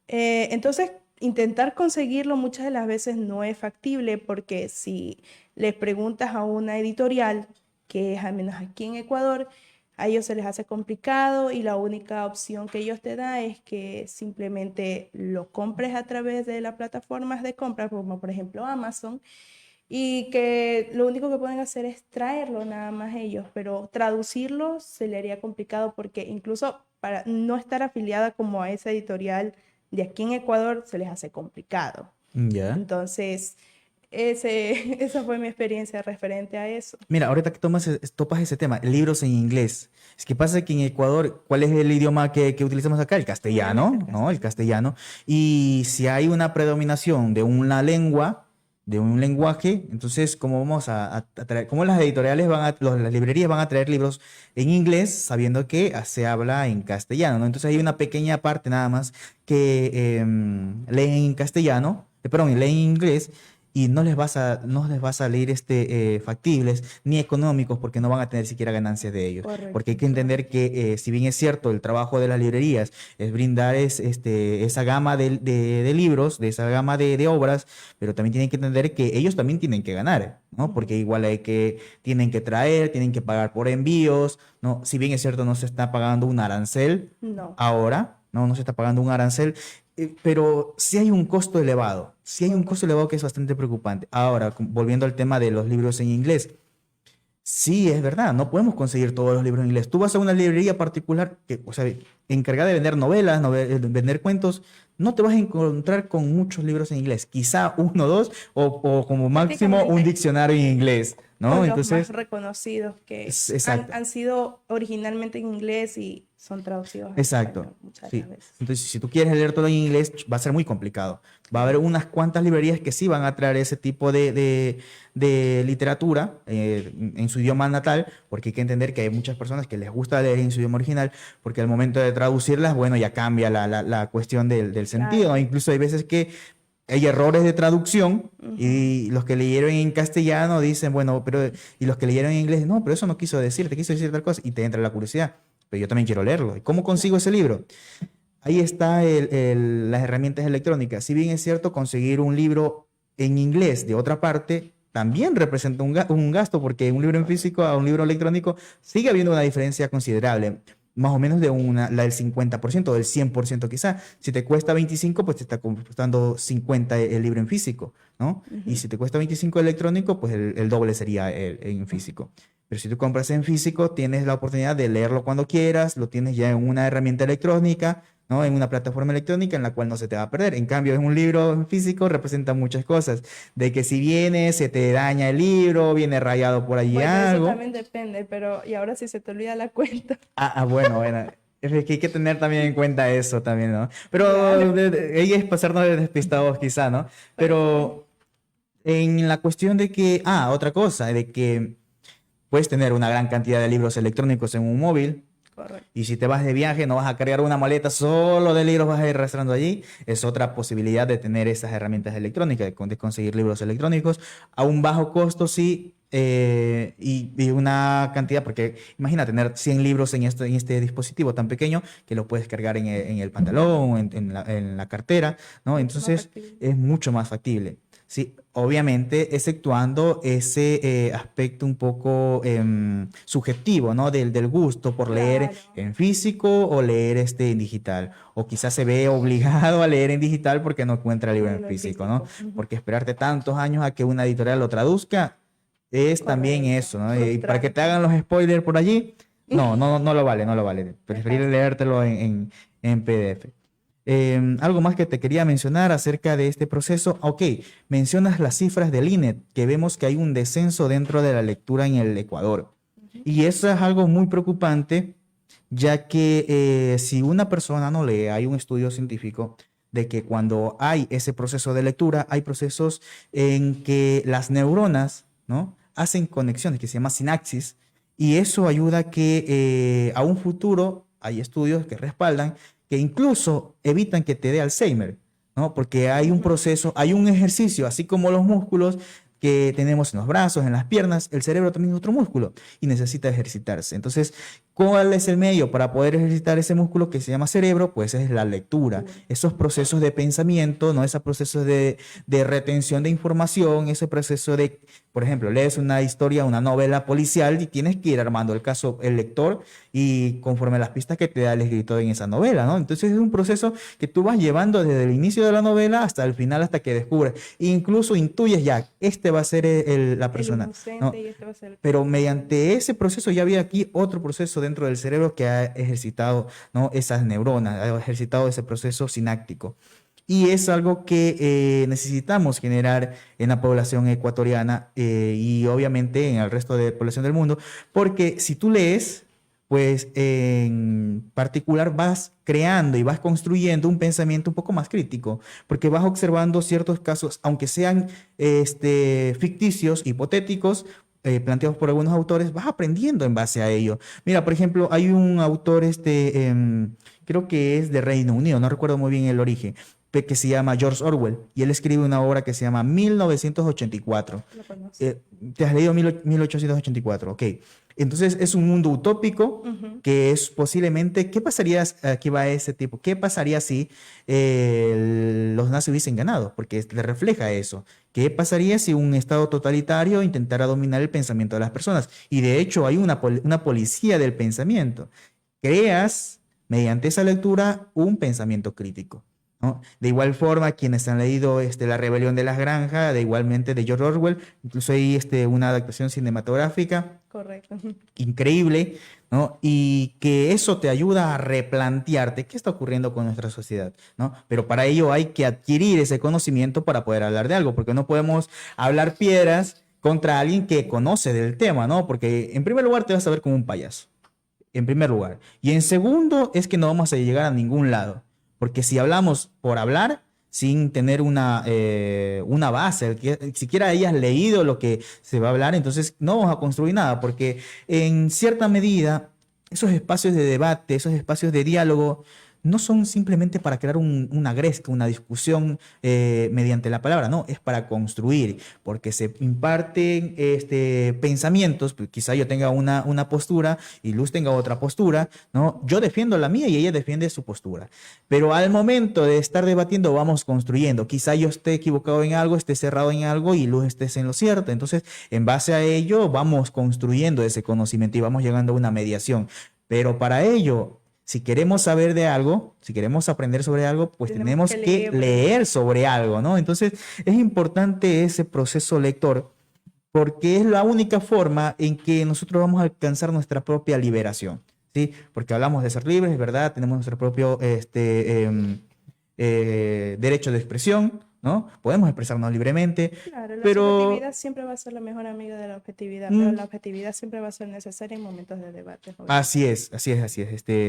Entonces, intentar conseguirlo muchas de las veces no es factible porque si les preguntas a una editorial, que es al menos aquí en Ecuador, a ellos se les hace complicado y la única opción que ellos te dan es que simplemente lo compres a través de las plataformas de compra, como por ejemplo Amazon, y que lo único que pueden hacer es traerlo nada más ellos, pero traducirlo se le haría complicado porque incluso para no estar afiliada como a esa editorial de aquí en Ecuador se les hace complicado. Ya. Entonces, esa fue mi experiencia referente a eso. Mira, ahorita que topas ese tema, libros en inglés. Es que pasa que en Ecuador, ¿cuál es el idioma que utilizamos acá? El castellano, Obviamente el ¿no? El castellano. Y si hay una predominación de una lengua, de un lenguaje, entonces, ¿cómo vamos a traer? ¿Cómo las editoriales las librerías van a traer libros en inglés sabiendo que se habla en castellano, ¿no? Entonces hay una pequeña parte nada más que leen en castellano, perdón, leen en inglés y no les va a salir factibles ni económicos porque no van a tener siquiera ganancias de ellos. Correcto. Porque hay que entender que si bien es cierto, el trabajo de las librerías es brindar esa gama de libros, de esa gama de obras, pero también tienen que entender que ellos también tienen que ganar, ¿no? Porque igual tienen que traer, tienen que pagar por envíos, ¿no? Si bien es cierto, no se está pagando un arancel No. ahora, no se está pagando un arancel, pero sí hay un costo elevado, sí hay un costo elevado que es bastante preocupante. Ahora, volviendo al tema de los libros en inglés, sí, es verdad, no podemos conseguir todos los libros en inglés. Tú vas a una librería particular, o sea, encargada de vender novelas, vender cuentos, no te vas a encontrar con muchos libros en inglés, quizá uno o dos, o como máximo un Prácticamente. diccionario en inglés, ¿no? O los Entonces, más reconocidos que exacto. han sido originalmente en inglés y son traducidos al Exacto. español muchas de Sí. las veces. Entonces, si tú quieres leer todo en inglés, va a ser muy complicado. Va a haber unas cuantas librerías que sí van a traer ese tipo de literatura en su idioma natal, porque hay que entender que hay muchas personas que les gusta leer en su idioma original, porque al momento de traducirlas, bueno, ya cambia la cuestión del sentido, ¿no? Incluso hay veces que hay errores de traducción y los que leyeron en castellano dicen, bueno, pero, y los que leyeron en inglés, no, pero eso no quiso decir, te quiso decir tal cosa, y te entra la curiosidad, pero yo también quiero leerlo. ¿Y cómo consigo ese libro? Ahí está las herramientas electrónicas. Si bien es cierto, conseguir un libro en inglés de otra parte también representa un gasto, porque un libro en físico a un libro electrónico sigue habiendo una diferencia considerable. Más o menos la del 50%, del 100% quizá. Si te cuesta 25, pues te está costando 50 el libro en físico, ¿no? Y si te cuesta 25 electrónico, pues el doble sería en físico. Pero si tú compras en físico, tienes la oportunidad de leerlo cuando quieras, lo tienes ya en una herramienta electrónica, ¿no? En una plataforma electrónica en la cual no se te va a perder. En cambio, en un libro físico representa muchas cosas. De que si viene, se te daña el libro, viene rayado por allí Bueno, eso algo. también depende, pero y ahora sí se te olvida la cuenta. Bueno, bueno. Es que hay que tener también en cuenta eso también, ¿no? Pero Claro. ahí es pasarnos de despistados quizá, ¿no? Pero en la cuestión de que, otra cosa, de que puedes tener una gran cantidad de libros electrónicos en un móvil, Correcto. y si te vas de viaje, no vas a cargar una maleta solo de libros, vas a ir arrastrando allí. Es otra posibilidad de tener esas herramientas electrónicas, de conseguir libros electrónicos a un bajo costo, sí, y una cantidad, porque imagina tener 100 libros en este dispositivo tan pequeño que lo puedes cargar en el pantalón, en la cartera, ¿no? Mucho más Entonces factible. es mucho más factible. Sí, obviamente, exceptuando ese aspecto un poco subjetivo, ¿no? Del gusto por leer Claro. en físico o leer en digital. O quizás se ve obligado a leer en digital porque no encuentra el libro en Libro en físico, ¿no? físico. Ujú. Porque esperarte tantos años a que una editorial lo traduzca es también Correcto. eso, ¿no? Y para que te Frustrante. hagan los spoilers por allí, no lo vale, no lo vale. Preferir Exacto. leértelo en PDF. Algo más que te quería mencionar acerca de este proceso. Ok, mencionas las cifras del INET, que vemos que hay un descenso dentro de la lectura en el Ecuador. Y eso es algo muy preocupante, ya que si una persona no lee, hay un estudio científico de que cuando hay ese proceso de lectura, hay procesos en que las neuronas, ¿no? hacen conexiones que se llama sinapsis, y eso ayuda a que a un futuro, hay estudios que respaldan, que incluso evitan que te dé Alzheimer, ¿no? Porque hay un proceso, hay un ejercicio, así como los músculos que tenemos en los brazos, en las piernas, el cerebro también es otro músculo y necesita ejercitarse. Entonces, ¿cuál es el medio para poder ejercitar ese músculo que se llama cerebro? Pues es la lectura. Esos procesos de pensamiento, ¿no? Esos procesos de retención de información, ese proceso de, por ejemplo, lees una historia, una novela policial y tienes que ir armando el caso, el lector, y conforme a las pistas que te da el escritor en esa novela, ¿no? Entonces es un proceso que tú vas llevando desde el inicio de la novela hasta el final, hasta que descubres. E incluso intuyes ya, este va a ser la El persona, ¿no? inocente y este va a ser el Pero culpable. mediante ese proceso ya había aquí otro proceso dentro del cerebro que ha ejercitado, ¿no? esas neuronas, ha ejercitado ese proceso sináptico. Y es algo que necesitamos generar en la población ecuatoriana y obviamente en el resto de la población del mundo, porque si tú lees, pues en particular vas creando y vas construyendo un pensamiento un poco más crítico, porque vas observando ciertos casos, aunque sean ficticios, hipotéticos, planteados por algunos autores, vas aprendiendo en base a ello. Mira, por ejemplo, hay un autor, creo que es de Reino Unido, no recuerdo muy bien el origen, que se llama George Orwell, y él escribe una obra que se llama 1984. Lo conozco. ¿Te has leído 1884? Ok. Entonces es un mundo utópico Ujú. que es posiblemente, ¿qué pasaría? Aquí va ese tipo, ¿qué pasaría si los nazis hubiesen ganado? Porque le refleja eso. ¿Qué pasaría si un estado totalitario intentara dominar el pensamiento de las personas? Y de hecho hay una policía del pensamiento. Creas, mediante esa lectura, un pensamiento crítico, ¿no? De igual forma, quienes han leído La Rebelión de las Granjas, de igualmente de George Orwell, incluso hay una adaptación cinematográfica Correcto. increíble, ¿no? Y que eso te ayuda a replantearte qué está ocurriendo con nuestra sociedad, ¿no? Pero para ello hay que adquirir ese conocimiento para poder hablar de algo, porque no podemos hablar piedras contra alguien que conoce del tema, ¿no? Porque en primer lugar te vas a ver como un payaso, en primer lugar. Y en segundo es que no vamos a llegar a ningún lado, porque si hablamos por hablar, sin tener una base, que siquiera hayas leído lo que se va a hablar, entonces no vamos a construir nada, porque en cierta medida esos espacios de debate, esos espacios de diálogo, no son simplemente para crear una gresca, una discusión mediante la palabra, no, es para construir, porque se imparten pensamientos, pues quizá yo tenga una postura y Luz tenga otra postura, ¿no? Yo defiendo la mía y ella defiende su postura, pero al momento de estar debatiendo vamos construyendo, quizá yo esté equivocado en algo, esté cerrado en algo y Luz esté en lo cierto, entonces en base a ello vamos construyendo ese conocimiento y vamos llegando a una mediación, pero para ello, si queremos saber de algo, si queremos aprender sobre algo, pues tenemos que que leer. leer sobre algo, ¿no? Entonces, es importante ese proceso lector, porque es la única forma en que nosotros vamos a alcanzar nuestra propia liberación, ¿sí? Porque hablamos de ser libres, ¿verdad? Tenemos nuestro propio derecho de expresión, ¿no? Podemos expresarnos libremente, Claro, la pero subjetividad siempre va a ser la mejor amiga de la objetividad, pero la objetividad siempre va a ser necesaria en momentos de debate. así es,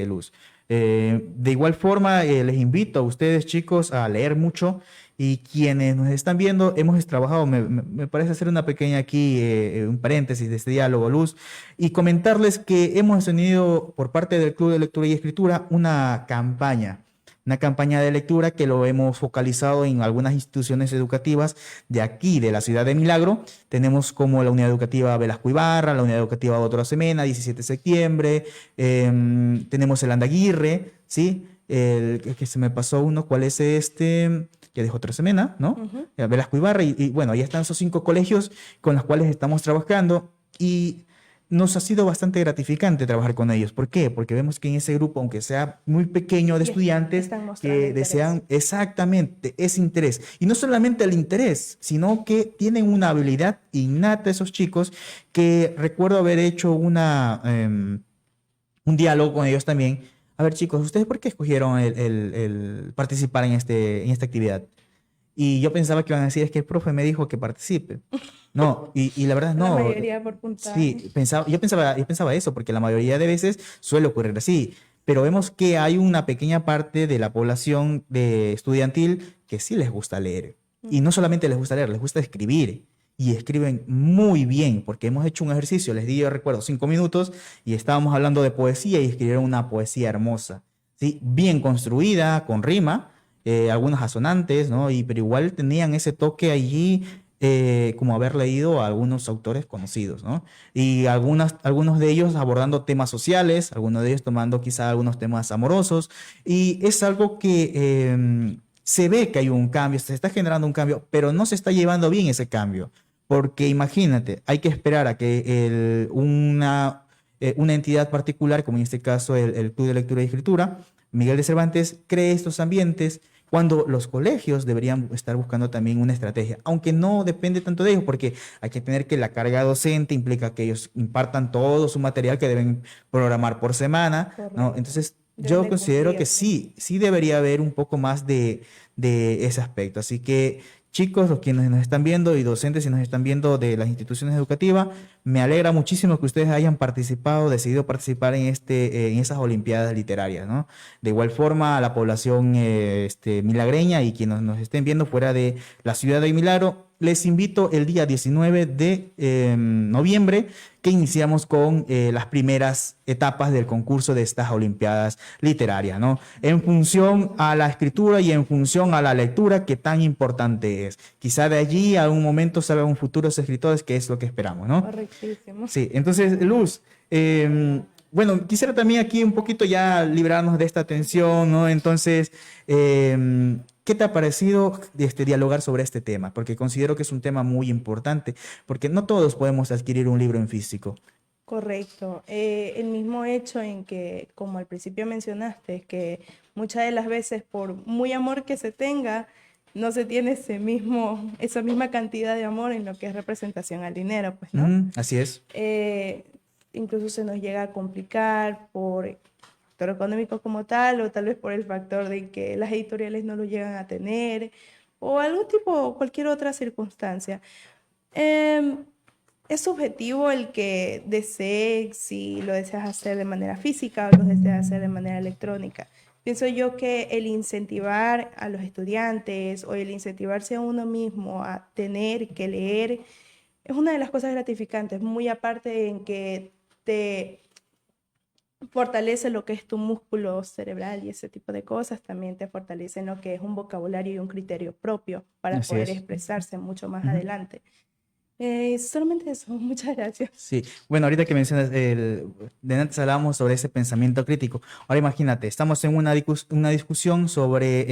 Luz. De igual forma, les invito a ustedes, chicos, a leer mucho, y quienes nos están viendo, hemos trabajado, me parece hacer una pequeña aquí, un paréntesis de este diálogo, Luz, y comentarles que hemos tenido por parte del Club de Lectura y Escritura una campaña de lectura que lo hemos focalizado en algunas instituciones educativas de aquí, de la ciudad de Milagro. Tenemos como la Unidad Educativa Velasco Ibarra, la Unidad Educativa Otro Semena, 17 de septiembre, tenemos el Andaguirre, ¿sí? Que se me pasó uno, ¿cuál es este? Que dejó Otro Semena, ¿no? Velasco Ibarra, y bueno, ahí están esos 5 colegios con los cuales estamos trabajando, y nos ha sido bastante gratificante trabajar con ellos. ¿Por qué? Porque vemos que en ese grupo, aunque sea muy pequeño de estudiantes, están mostrando que interés. desean exactamente ese interés. Y no solamente el interés, sino que tienen una habilidad innata esos chicos, que recuerdo haber hecho un diálogo con ellos también. A ver, chicos, ¿ustedes por qué escogieron el participar en esta actividad? Y yo pensaba que iban a decir, es que el profe me dijo que participe. No, y la verdad La no. mayoría por puntaje. Sí, yo pensaba eso, porque la mayoría de veces suele ocurrir así. Pero vemos que hay una pequeña parte de la población de estudiantil que sí les gusta leer. Y no solamente les gusta leer, les gusta escribir. Y escriben muy bien, porque hemos hecho un ejercicio, les di, yo recuerdo, 5 minutos, y estábamos hablando de poesía, y escribieron una poesía hermosa, ¿sí? Bien construida, con rima, algunas asonantes, ¿no? Pero igual tenían ese toque allí, como haber leído a algunos autores conocidos, ¿no? Y algunos de ellos abordando temas sociales, algunos de ellos tomando quizá algunos temas amorosos, y es algo que se ve que hay un cambio, se está generando un cambio, pero no se está llevando bien ese cambio, porque imagínate, hay que esperar a que una entidad particular, como en este caso el Club de Lectura y Escritura, Miguel de Cervantes, cree estos ambientes, cuando los colegios deberían estar buscando también una estrategia, aunque no depende tanto de ellos, porque hay que tener que la carga docente implica que ellos impartan todo su material que deben programar por semana, ¿no? Correcto. Entonces, Deben yo de considero que cumplirlo. sí debería haber un poco más de ese aspecto. Así que, chicos, los quienes nos están viendo, y docentes si nos están viendo de las instituciones educativas, me alegra muchísimo que ustedes hayan participado, decidido participar en esas olimpiadas literarias, ¿no? De igual forma, a la población milagreña y quienes nos estén viendo fuera de la ciudad de Milagro, les invito el día 19 de noviembre, que iniciamos con las primeras etapas del concurso de estas olimpiadas literarias, ¿no? En función a la escritura y en función a la lectura, que tan importante es. Quizá de allí a un momento salgan futuros escritores, que es lo que esperamos, ¿no? Correctísimo. Sí, entonces, Luz, bueno, quisiera también aquí un poquito ya librarnos de esta tensión, ¿no? Entonces, ¿qué te ha parecido dialogar sobre este tema? Porque considero que es un tema muy importante, porque no todos podemos adquirir un libro en físico. Correcto. El mismo hecho en que, como al principio mencionaste, que muchas de las veces, por muy amor que se tenga, no se tiene esa misma cantidad de amor en lo que es representación al dinero, pues, ¿no? Así es. Incluso se nos llega a complicar por factor económico como tal, o tal vez por el factor de que las editoriales no lo llegan a tener, o cualquier otra circunstancia. Es subjetivo el que desees, si lo deseas hacer de manera física o lo deseas hacer de manera electrónica. Pienso yo que el incentivar a los estudiantes o el incentivarse a uno mismo a tener que leer es una de las cosas gratificantes, muy aparte en que te fortalece lo que es tu músculo cerebral y ese tipo de cosas, también te fortalece en lo que es un vocabulario y un criterio propio para Así poder es. expresarse mucho más adelante. Solamente eso, muchas gracias. Sí, bueno, ahorita que mencionas, de antes hablábamos sobre ese pensamiento crítico. Ahora imagínate, estamos en una discusión sobre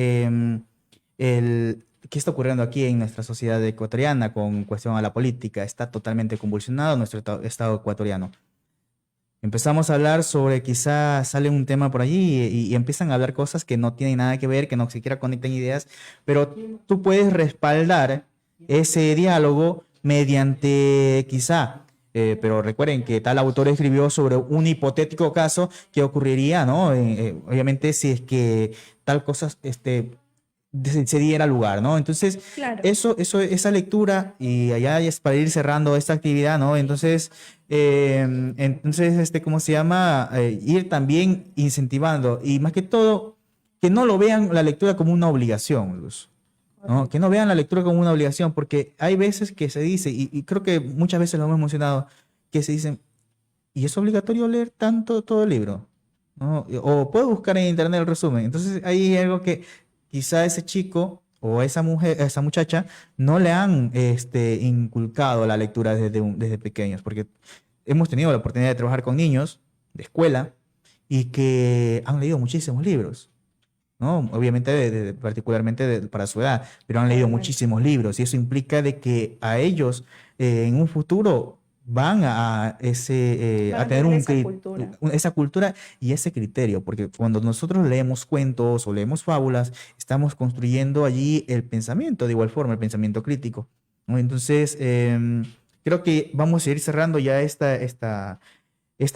qué está ocurriendo aquí en nuestra sociedad ecuatoriana con cuestión a la política. Está totalmente convulsionado nuestro estado ecuatoriano. Empezamos a hablar sobre, quizás sale un tema por allí y empiezan a hablar cosas que no tienen nada que ver, que no siquiera conectan ideas, pero tú puedes respaldar ese diálogo mediante quizá, pero recuerden que tal autor escribió sobre un hipotético caso que ocurriría, ¿no? Obviamente si es que tal cosa se diera lugar, ¿no? Entonces, Claro. esa lectura, y allá es para ir cerrando esta actividad, ¿no? Entonces, ¿cómo se llama? Ir también incentivando, y más que todo, que no lo vean la lectura como una obligación, Luz, ¿no? Que no vean la lectura como una obligación, porque hay veces que se dice, y creo que muchas veces lo hemos mencionado, que se dicen, ¿y es obligatorio leer todo el libro? ¿No? O puedo buscar en internet el resumen. Entonces, hay algo que quizá ese chico o esa mujer, esa muchacha, no le han inculcado la lectura desde pequeños, porque hemos tenido la oportunidad de trabajar con niños de escuela y que han leído muchísimos libros, ¿no? Obviamente, particularmente para su edad, pero han leído muchísimos libros y eso implica de que a ellos en un futuro van a Van a tener tener esa cultura. esa cultura y ese criterio, porque cuando nosotros leemos cuentos o leemos fábulas, estamos construyendo allí el pensamiento, de igual forma, el pensamiento crítico, ¿no? Entonces, creo que vamos a ir cerrando ya esta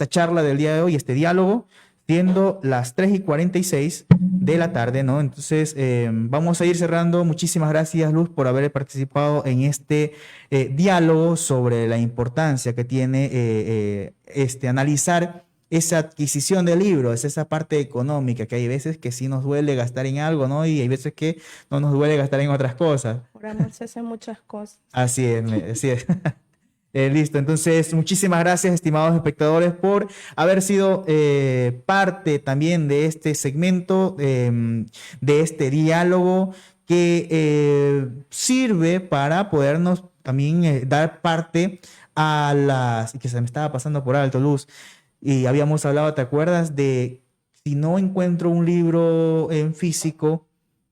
charla del día de hoy, este diálogo, siendo las 3:46 de la tarde, ¿no? Entonces, vamos a ir cerrando. Muchísimas gracias, Luz, por haber participado en este diálogo sobre la importancia que tiene analizar esa adquisición de libros, esa parte económica, que hay veces que sí nos duele gastar en algo, ¿no? Y hay veces que no nos duele gastar en otras cosas. Por amor se hacen muchas cosas. Así es, así es. Listo, entonces muchísimas gracias, estimados espectadores, por haber sido parte también de este segmento, de este diálogo que sirve para podernos también dar parte a que se me estaba pasando por alto, Luz, y habíamos hablado, ¿te acuerdas? De si no encuentro un libro en físico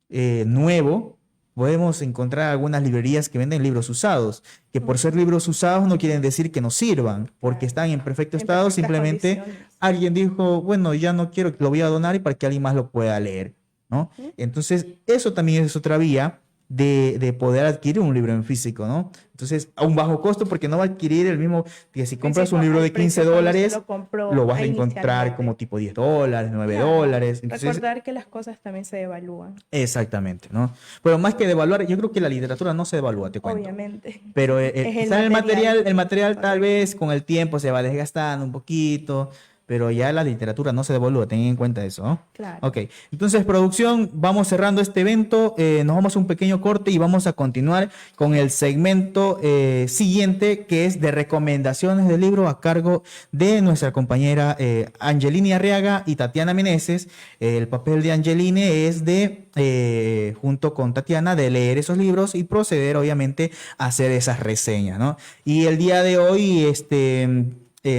nuevo, podemos encontrar algunas librerías que venden libros usados, que por ser libros usados no quieren decir que no sirvan, porque están en perfecto estado, perfectas simplemente condiciones. alguien dijo, bueno, ya no quiero, lo voy a donar y para que alguien más lo pueda leer, ¿no? Entonces, eso también es otra vía de poder adquirir un libro en físico, ¿no? Entonces, a un bajo costo, porque no va a adquirir el mismo, que si compras un libro de $15, lo vas a encontrar como tipo $10, $9. Entonces, Recordar que las cosas también se devalúan, exactamente, ¿no? Pero más que devaluar, yo creo que la literatura no se devalúa, te cuento. obviamente. Pero Es el quizá el material. material tal vez con el tiempo se va desgastando un poquito, pero ya la literatura no se devalúa, ten en cuenta eso, ¿no? Claro. Ok, entonces producción, vamos cerrando este evento, nos vamos a un pequeño corte y vamos a continuar con el segmento siguiente, que es de recomendaciones de libro a cargo de nuestra compañera Angeline Arriaga y Tatiana Meneses. El papel de Angeline es junto con Tatiana, de leer esos libros y proceder obviamente a hacer esas reseñas, ¿no? Y el día de hoy,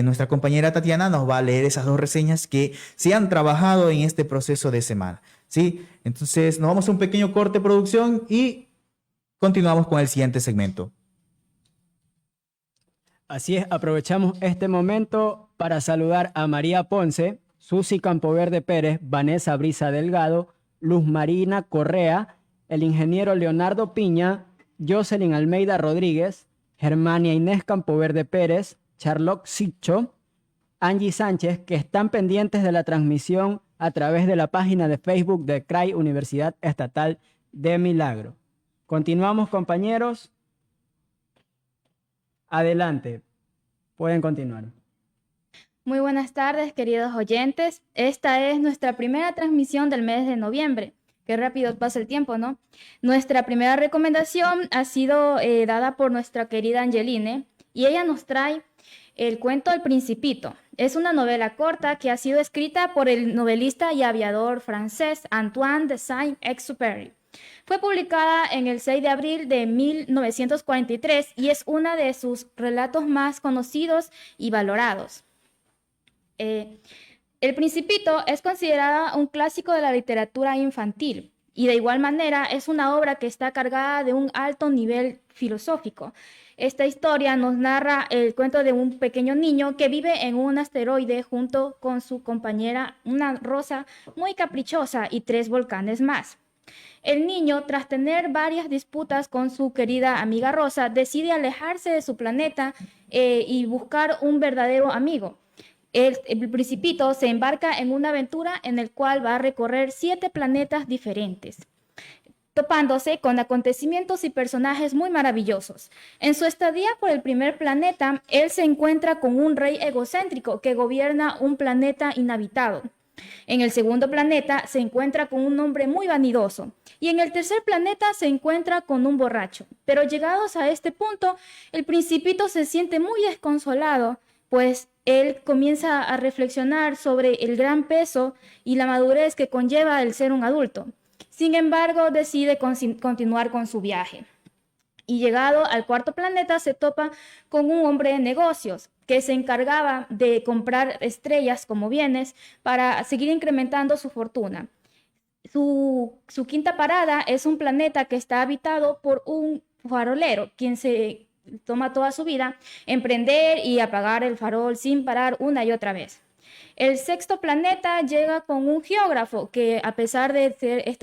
nuestra compañera Tatiana nos va a leer esas 2 reseñas que se han trabajado en este proceso de semana, ¿sí? Entonces, nos vamos a un pequeño corte, producción, y continuamos con el siguiente segmento. Así es, aprovechamos este momento para saludar a María Ponce, Susi Campoverde Pérez, Vanessa Brisa Delgado, Luz Marina Correa, el ingeniero Leonardo Piña, Jocelyn Almeida Rodríguez, Germania Inés Campoverde Pérez, Charlotte Sicho, Angie Sánchez, que están pendientes de la transmisión a través de la página de Facebook de CRAI Universidad Estatal de Milagro. Continuamos, compañeros. Adelante, pueden continuar. Muy buenas tardes, queridos oyentes. Esta es nuestra primera transmisión del mes de noviembre. Qué rápido pasa el tiempo, ¿no? Nuestra primera recomendación ha sido dada por nuestra querida Angeline y ella nos trae el cuento El Principito. Es una novela corta que ha sido escrita por el novelista y aviador francés Antoine de Saint-Exupéry. Fue publicada en el 6 de abril de 1943 y es uno de sus relatos más conocidos y valorados. El Principito es considerada un clásico de la literatura infantil y de igual manera es una obra que está cargada de un alto nivel filosófico. Esta historia nos narra el cuento de un pequeño niño que vive en un asteroide junto con su compañera, una rosa muy caprichosa y 3 volcanes más. El niño, tras tener varias disputas con su querida amiga Rosa, decide alejarse de su planeta y buscar un verdadero amigo. El Principito se embarca en una aventura en el cual va a recorrer 7 planetas diferentes, topándose con acontecimientos y personajes muy maravillosos. En su estadía por el primer planeta, él se encuentra con un rey egocéntrico que gobierna un planeta inhabitado. En el segundo planeta se encuentra con un hombre muy vanidoso. Y en el tercer planeta se encuentra con un borracho. Pero llegados a este punto, el Principito se siente muy desconsolado, pues él comienza a reflexionar sobre el gran peso y la madurez que conlleva el ser un adulto. Sin embargo, decide continuar con su viaje. Y llegado al cuarto planeta se topa con un hombre de negocios que se encargaba de comprar estrellas como bienes para seguir incrementando su fortuna. Su quinta parada es un planeta que está habitado por un farolero, quien se toma toda su vida en prender y apagar el farol sin parar una y otra vez. El sexto planeta llega con un geógrafo que, a pesar de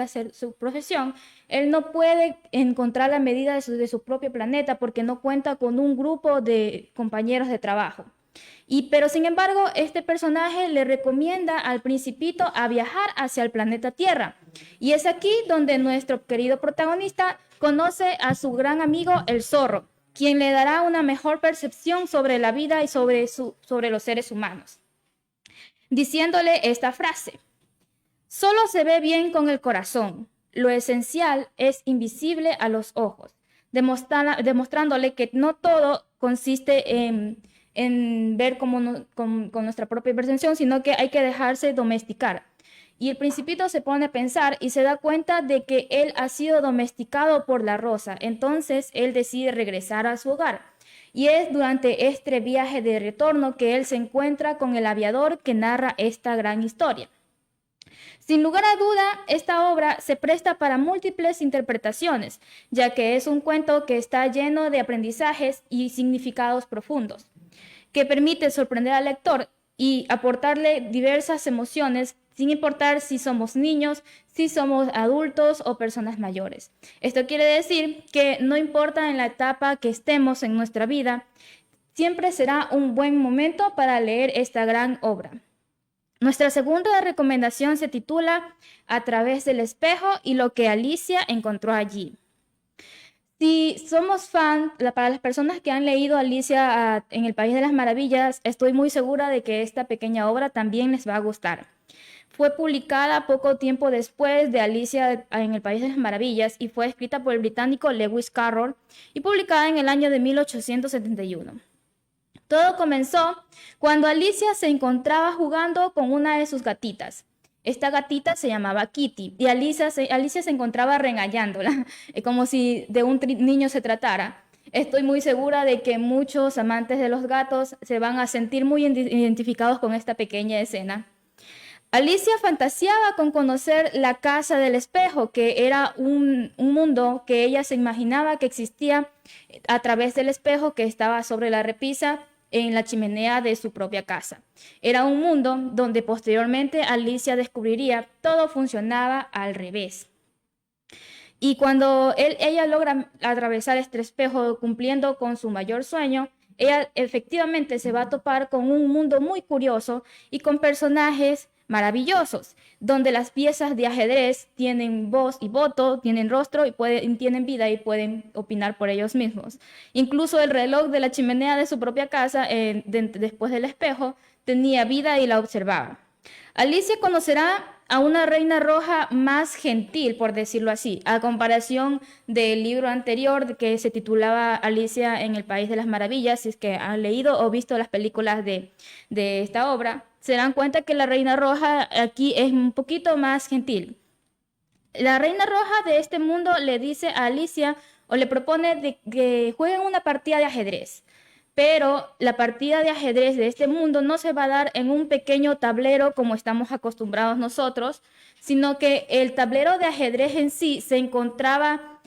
ser su profesión, él no puede encontrar la medida de su propio planeta porque no cuenta con un grupo de compañeros de trabajo. Pero sin embargo, este personaje le recomienda al Principito a viajar hacia el planeta Tierra. Y es aquí donde nuestro querido protagonista conoce a su gran amigo el zorro, quien le dará una mejor percepción sobre la vida y sobre los seres humanos, diciéndole esta frase: solo se ve bien con el corazón, lo esencial es invisible a los ojos, demostrándole que no todo consiste en ver con nuestra propia percepción, sino que hay que dejarse domesticar. Y el Principito se pone a pensar y se da cuenta de que él ha sido domesticado por la Rosa. Entonces él decide regresar a su hogar. Y es durante este viaje de retorno que él se encuentra con el aviador que narra esta gran historia. Sin lugar a duda, esta obra se presta para múltiples interpretaciones, ya que es un cuento que está lleno de aprendizajes y significados profundos, que permite sorprender al lector y aportarle diversas emociones, sin importar si somos niños, si somos adultos o personas mayores. Esto quiere decir que no importa en la etapa que estemos en nuestra vida, siempre será un buen momento para leer esta gran obra. Nuestra segunda recomendación se titula A través del espejo y lo que Alicia encontró allí. Si somos fan, para las personas que han leído Alicia en el País de las Maravillas, estoy muy segura de que esta pequeña obra también les va a gustar. Fue publicada poco tiempo después de Alicia en el País de las Maravillas y fue escrita por el británico Lewis Carroll y publicada en el año de 1871. Todo comenzó cuando Alicia se encontraba jugando con una de sus gatitas. Esta gatita se llamaba Kitty y Alicia se encontraba regañándola, como si de un niño se tratara. Estoy muy segura de que muchos amantes de los gatos se van a sentir muy identificados con esta pequeña escena. Alicia fantaseaba con conocer la casa del espejo, que era un mundo que ella se imaginaba que existía a través del espejo que estaba sobre la repisa en la chimenea de su propia casa. Era un mundo donde posteriormente Alicia descubriría todo funcionaba al revés. Y cuando ella logra atravesar este espejo cumpliendo con su mayor sueño, ella efectivamente se va a topar con un mundo muy curioso y con personajes maravillosos, donde las piezas de ajedrez tienen voz y voto, tienen rostro y tienen vida y pueden opinar por ellos mismos. Incluso el reloj de la chimenea de su propia casa, después del espejo, tenía vida y la observaba. Alicia conocerá a una reina roja más gentil, por decirlo así, a comparación del libro anterior que se titulaba Alicia en el País de las Maravillas. Si es que han leído o visto las películas de esta obra, se dan cuenta que la reina roja aquí es un poquito más gentil. La reina roja de este mundo le dice a Alicia o le propone que jueguen una partida de ajedrez. Pero la partida de ajedrez de este mundo no se va a dar en un pequeño tablero como estamos acostumbrados nosotros, sino que el tablero de ajedrez en sí se encontraba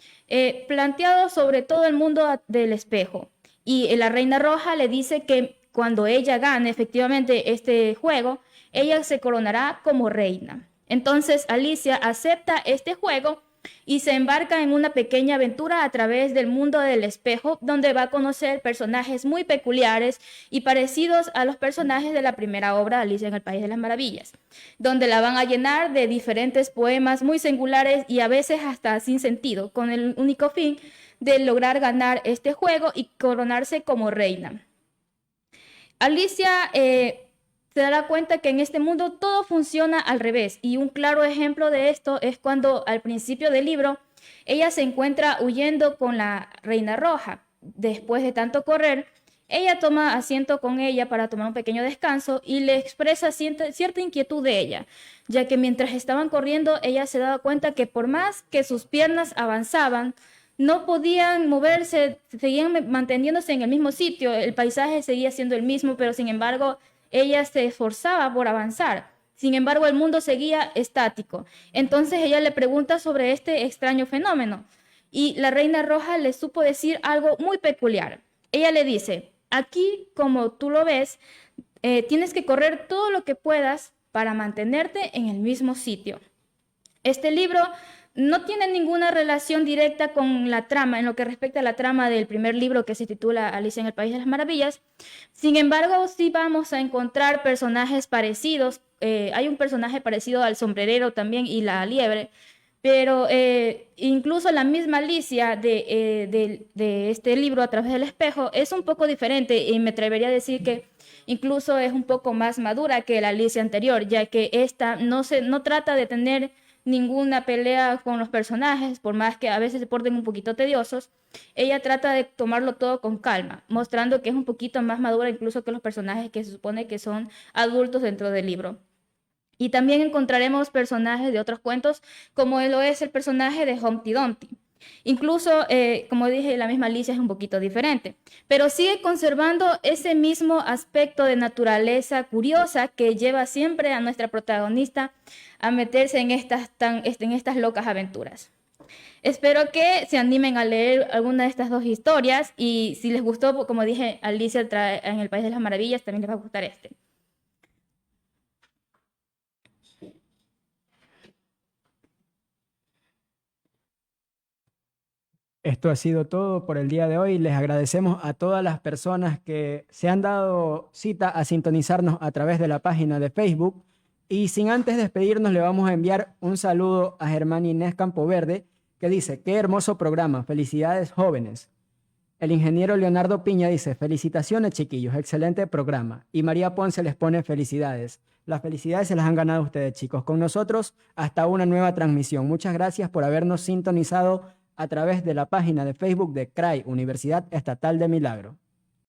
planteado sobre todo el mundo del espejo. Y la reina roja le dice que cuando ella gane efectivamente este juego, ella se coronará como reina. Entonces Alicia acepta este juego y se embarca en una pequeña aventura a través del mundo del espejo, donde va a conocer personajes muy peculiares y parecidos a los personajes de la primera obra, Alicia en el País de las Maravillas, donde la van a llenar de diferentes poemas muy singulares y a veces hasta sin sentido, con el único fin de lograr ganar este juego y coronarse como reina. Alicia se dará cuenta que en este mundo todo funciona al revés, y un claro ejemplo de esto es cuando al principio del libro ella se encuentra huyendo con la Reina Roja. Después de tanto correr, ella toma asiento con ella para tomar un pequeño descanso y le expresa cierta inquietud de ella, ya que mientras estaban corriendo ella se daba cuenta que por más que sus piernas avanzaban, no podían moverse, seguían manteniéndose en el mismo sitio, el paisaje seguía siendo el mismo, pero sin embargo ella se esforzaba por avanzar. Sin embargo, el mundo seguía estático. Entonces ella le pregunta sobre este extraño fenómeno y la Reina Roja le supo decir algo muy peculiar. Ella le dice: aquí, como tú lo ves, tienes que correr todo lo que puedas para mantenerte en el mismo sitio. Este libro no tiene ninguna relación directa con la trama, en lo que respecta a la trama del primer libro, que se titula Alicia en el País de las Maravillas. Sin embargo, sí vamos a encontrar personajes parecidos. Hay un personaje parecido al sombrerero también y la liebre, pero incluso la misma Alicia de este libro, A través del espejo, es un poco diferente, y me atrevería a decir que incluso es un poco más madura que la Alicia anterior, ya que esta no trata de tener ninguna pelea con los personajes, por más que a veces se porten un poquito tediosos. Ella trata de tomarlo todo con calma, mostrando que es un poquito más madura incluso que los personajes que se supone que son adultos dentro del libro. Y también encontraremos personajes de otros cuentos, como lo es el personaje de Humpty Dumpty. Incluso, como dije, la misma Alicia es un poquito diferente, pero sigue conservando ese mismo aspecto de naturaleza curiosa que lleva siempre a nuestra protagonista a meterse en estas locas aventuras. Espero que se animen a leer alguna de estas dos historias, y si les gustó, como dije, Alicia en el País de las Maravillas, también les va a gustar este. Esto ha sido todo por el día de hoy. Les agradecemos a todas las personas que se han dado cita a sintonizarnos a través de la página de Facebook. Y sin antes despedirnos, le vamos a enviar un saludo a Germán Inés Campoverde, que dice: qué hermoso programa, felicidades jóvenes. El ingeniero Leonardo Piña dice: felicitaciones chiquillos, excelente programa. Y María Ponce les pone felicidades. Las felicidades se las han ganado ustedes, chicos. Con nosotros hasta una nueva transmisión. Muchas gracias por habernos sintonizado a través de la página de Facebook de CRAI, Universidad Estatal de Milagro.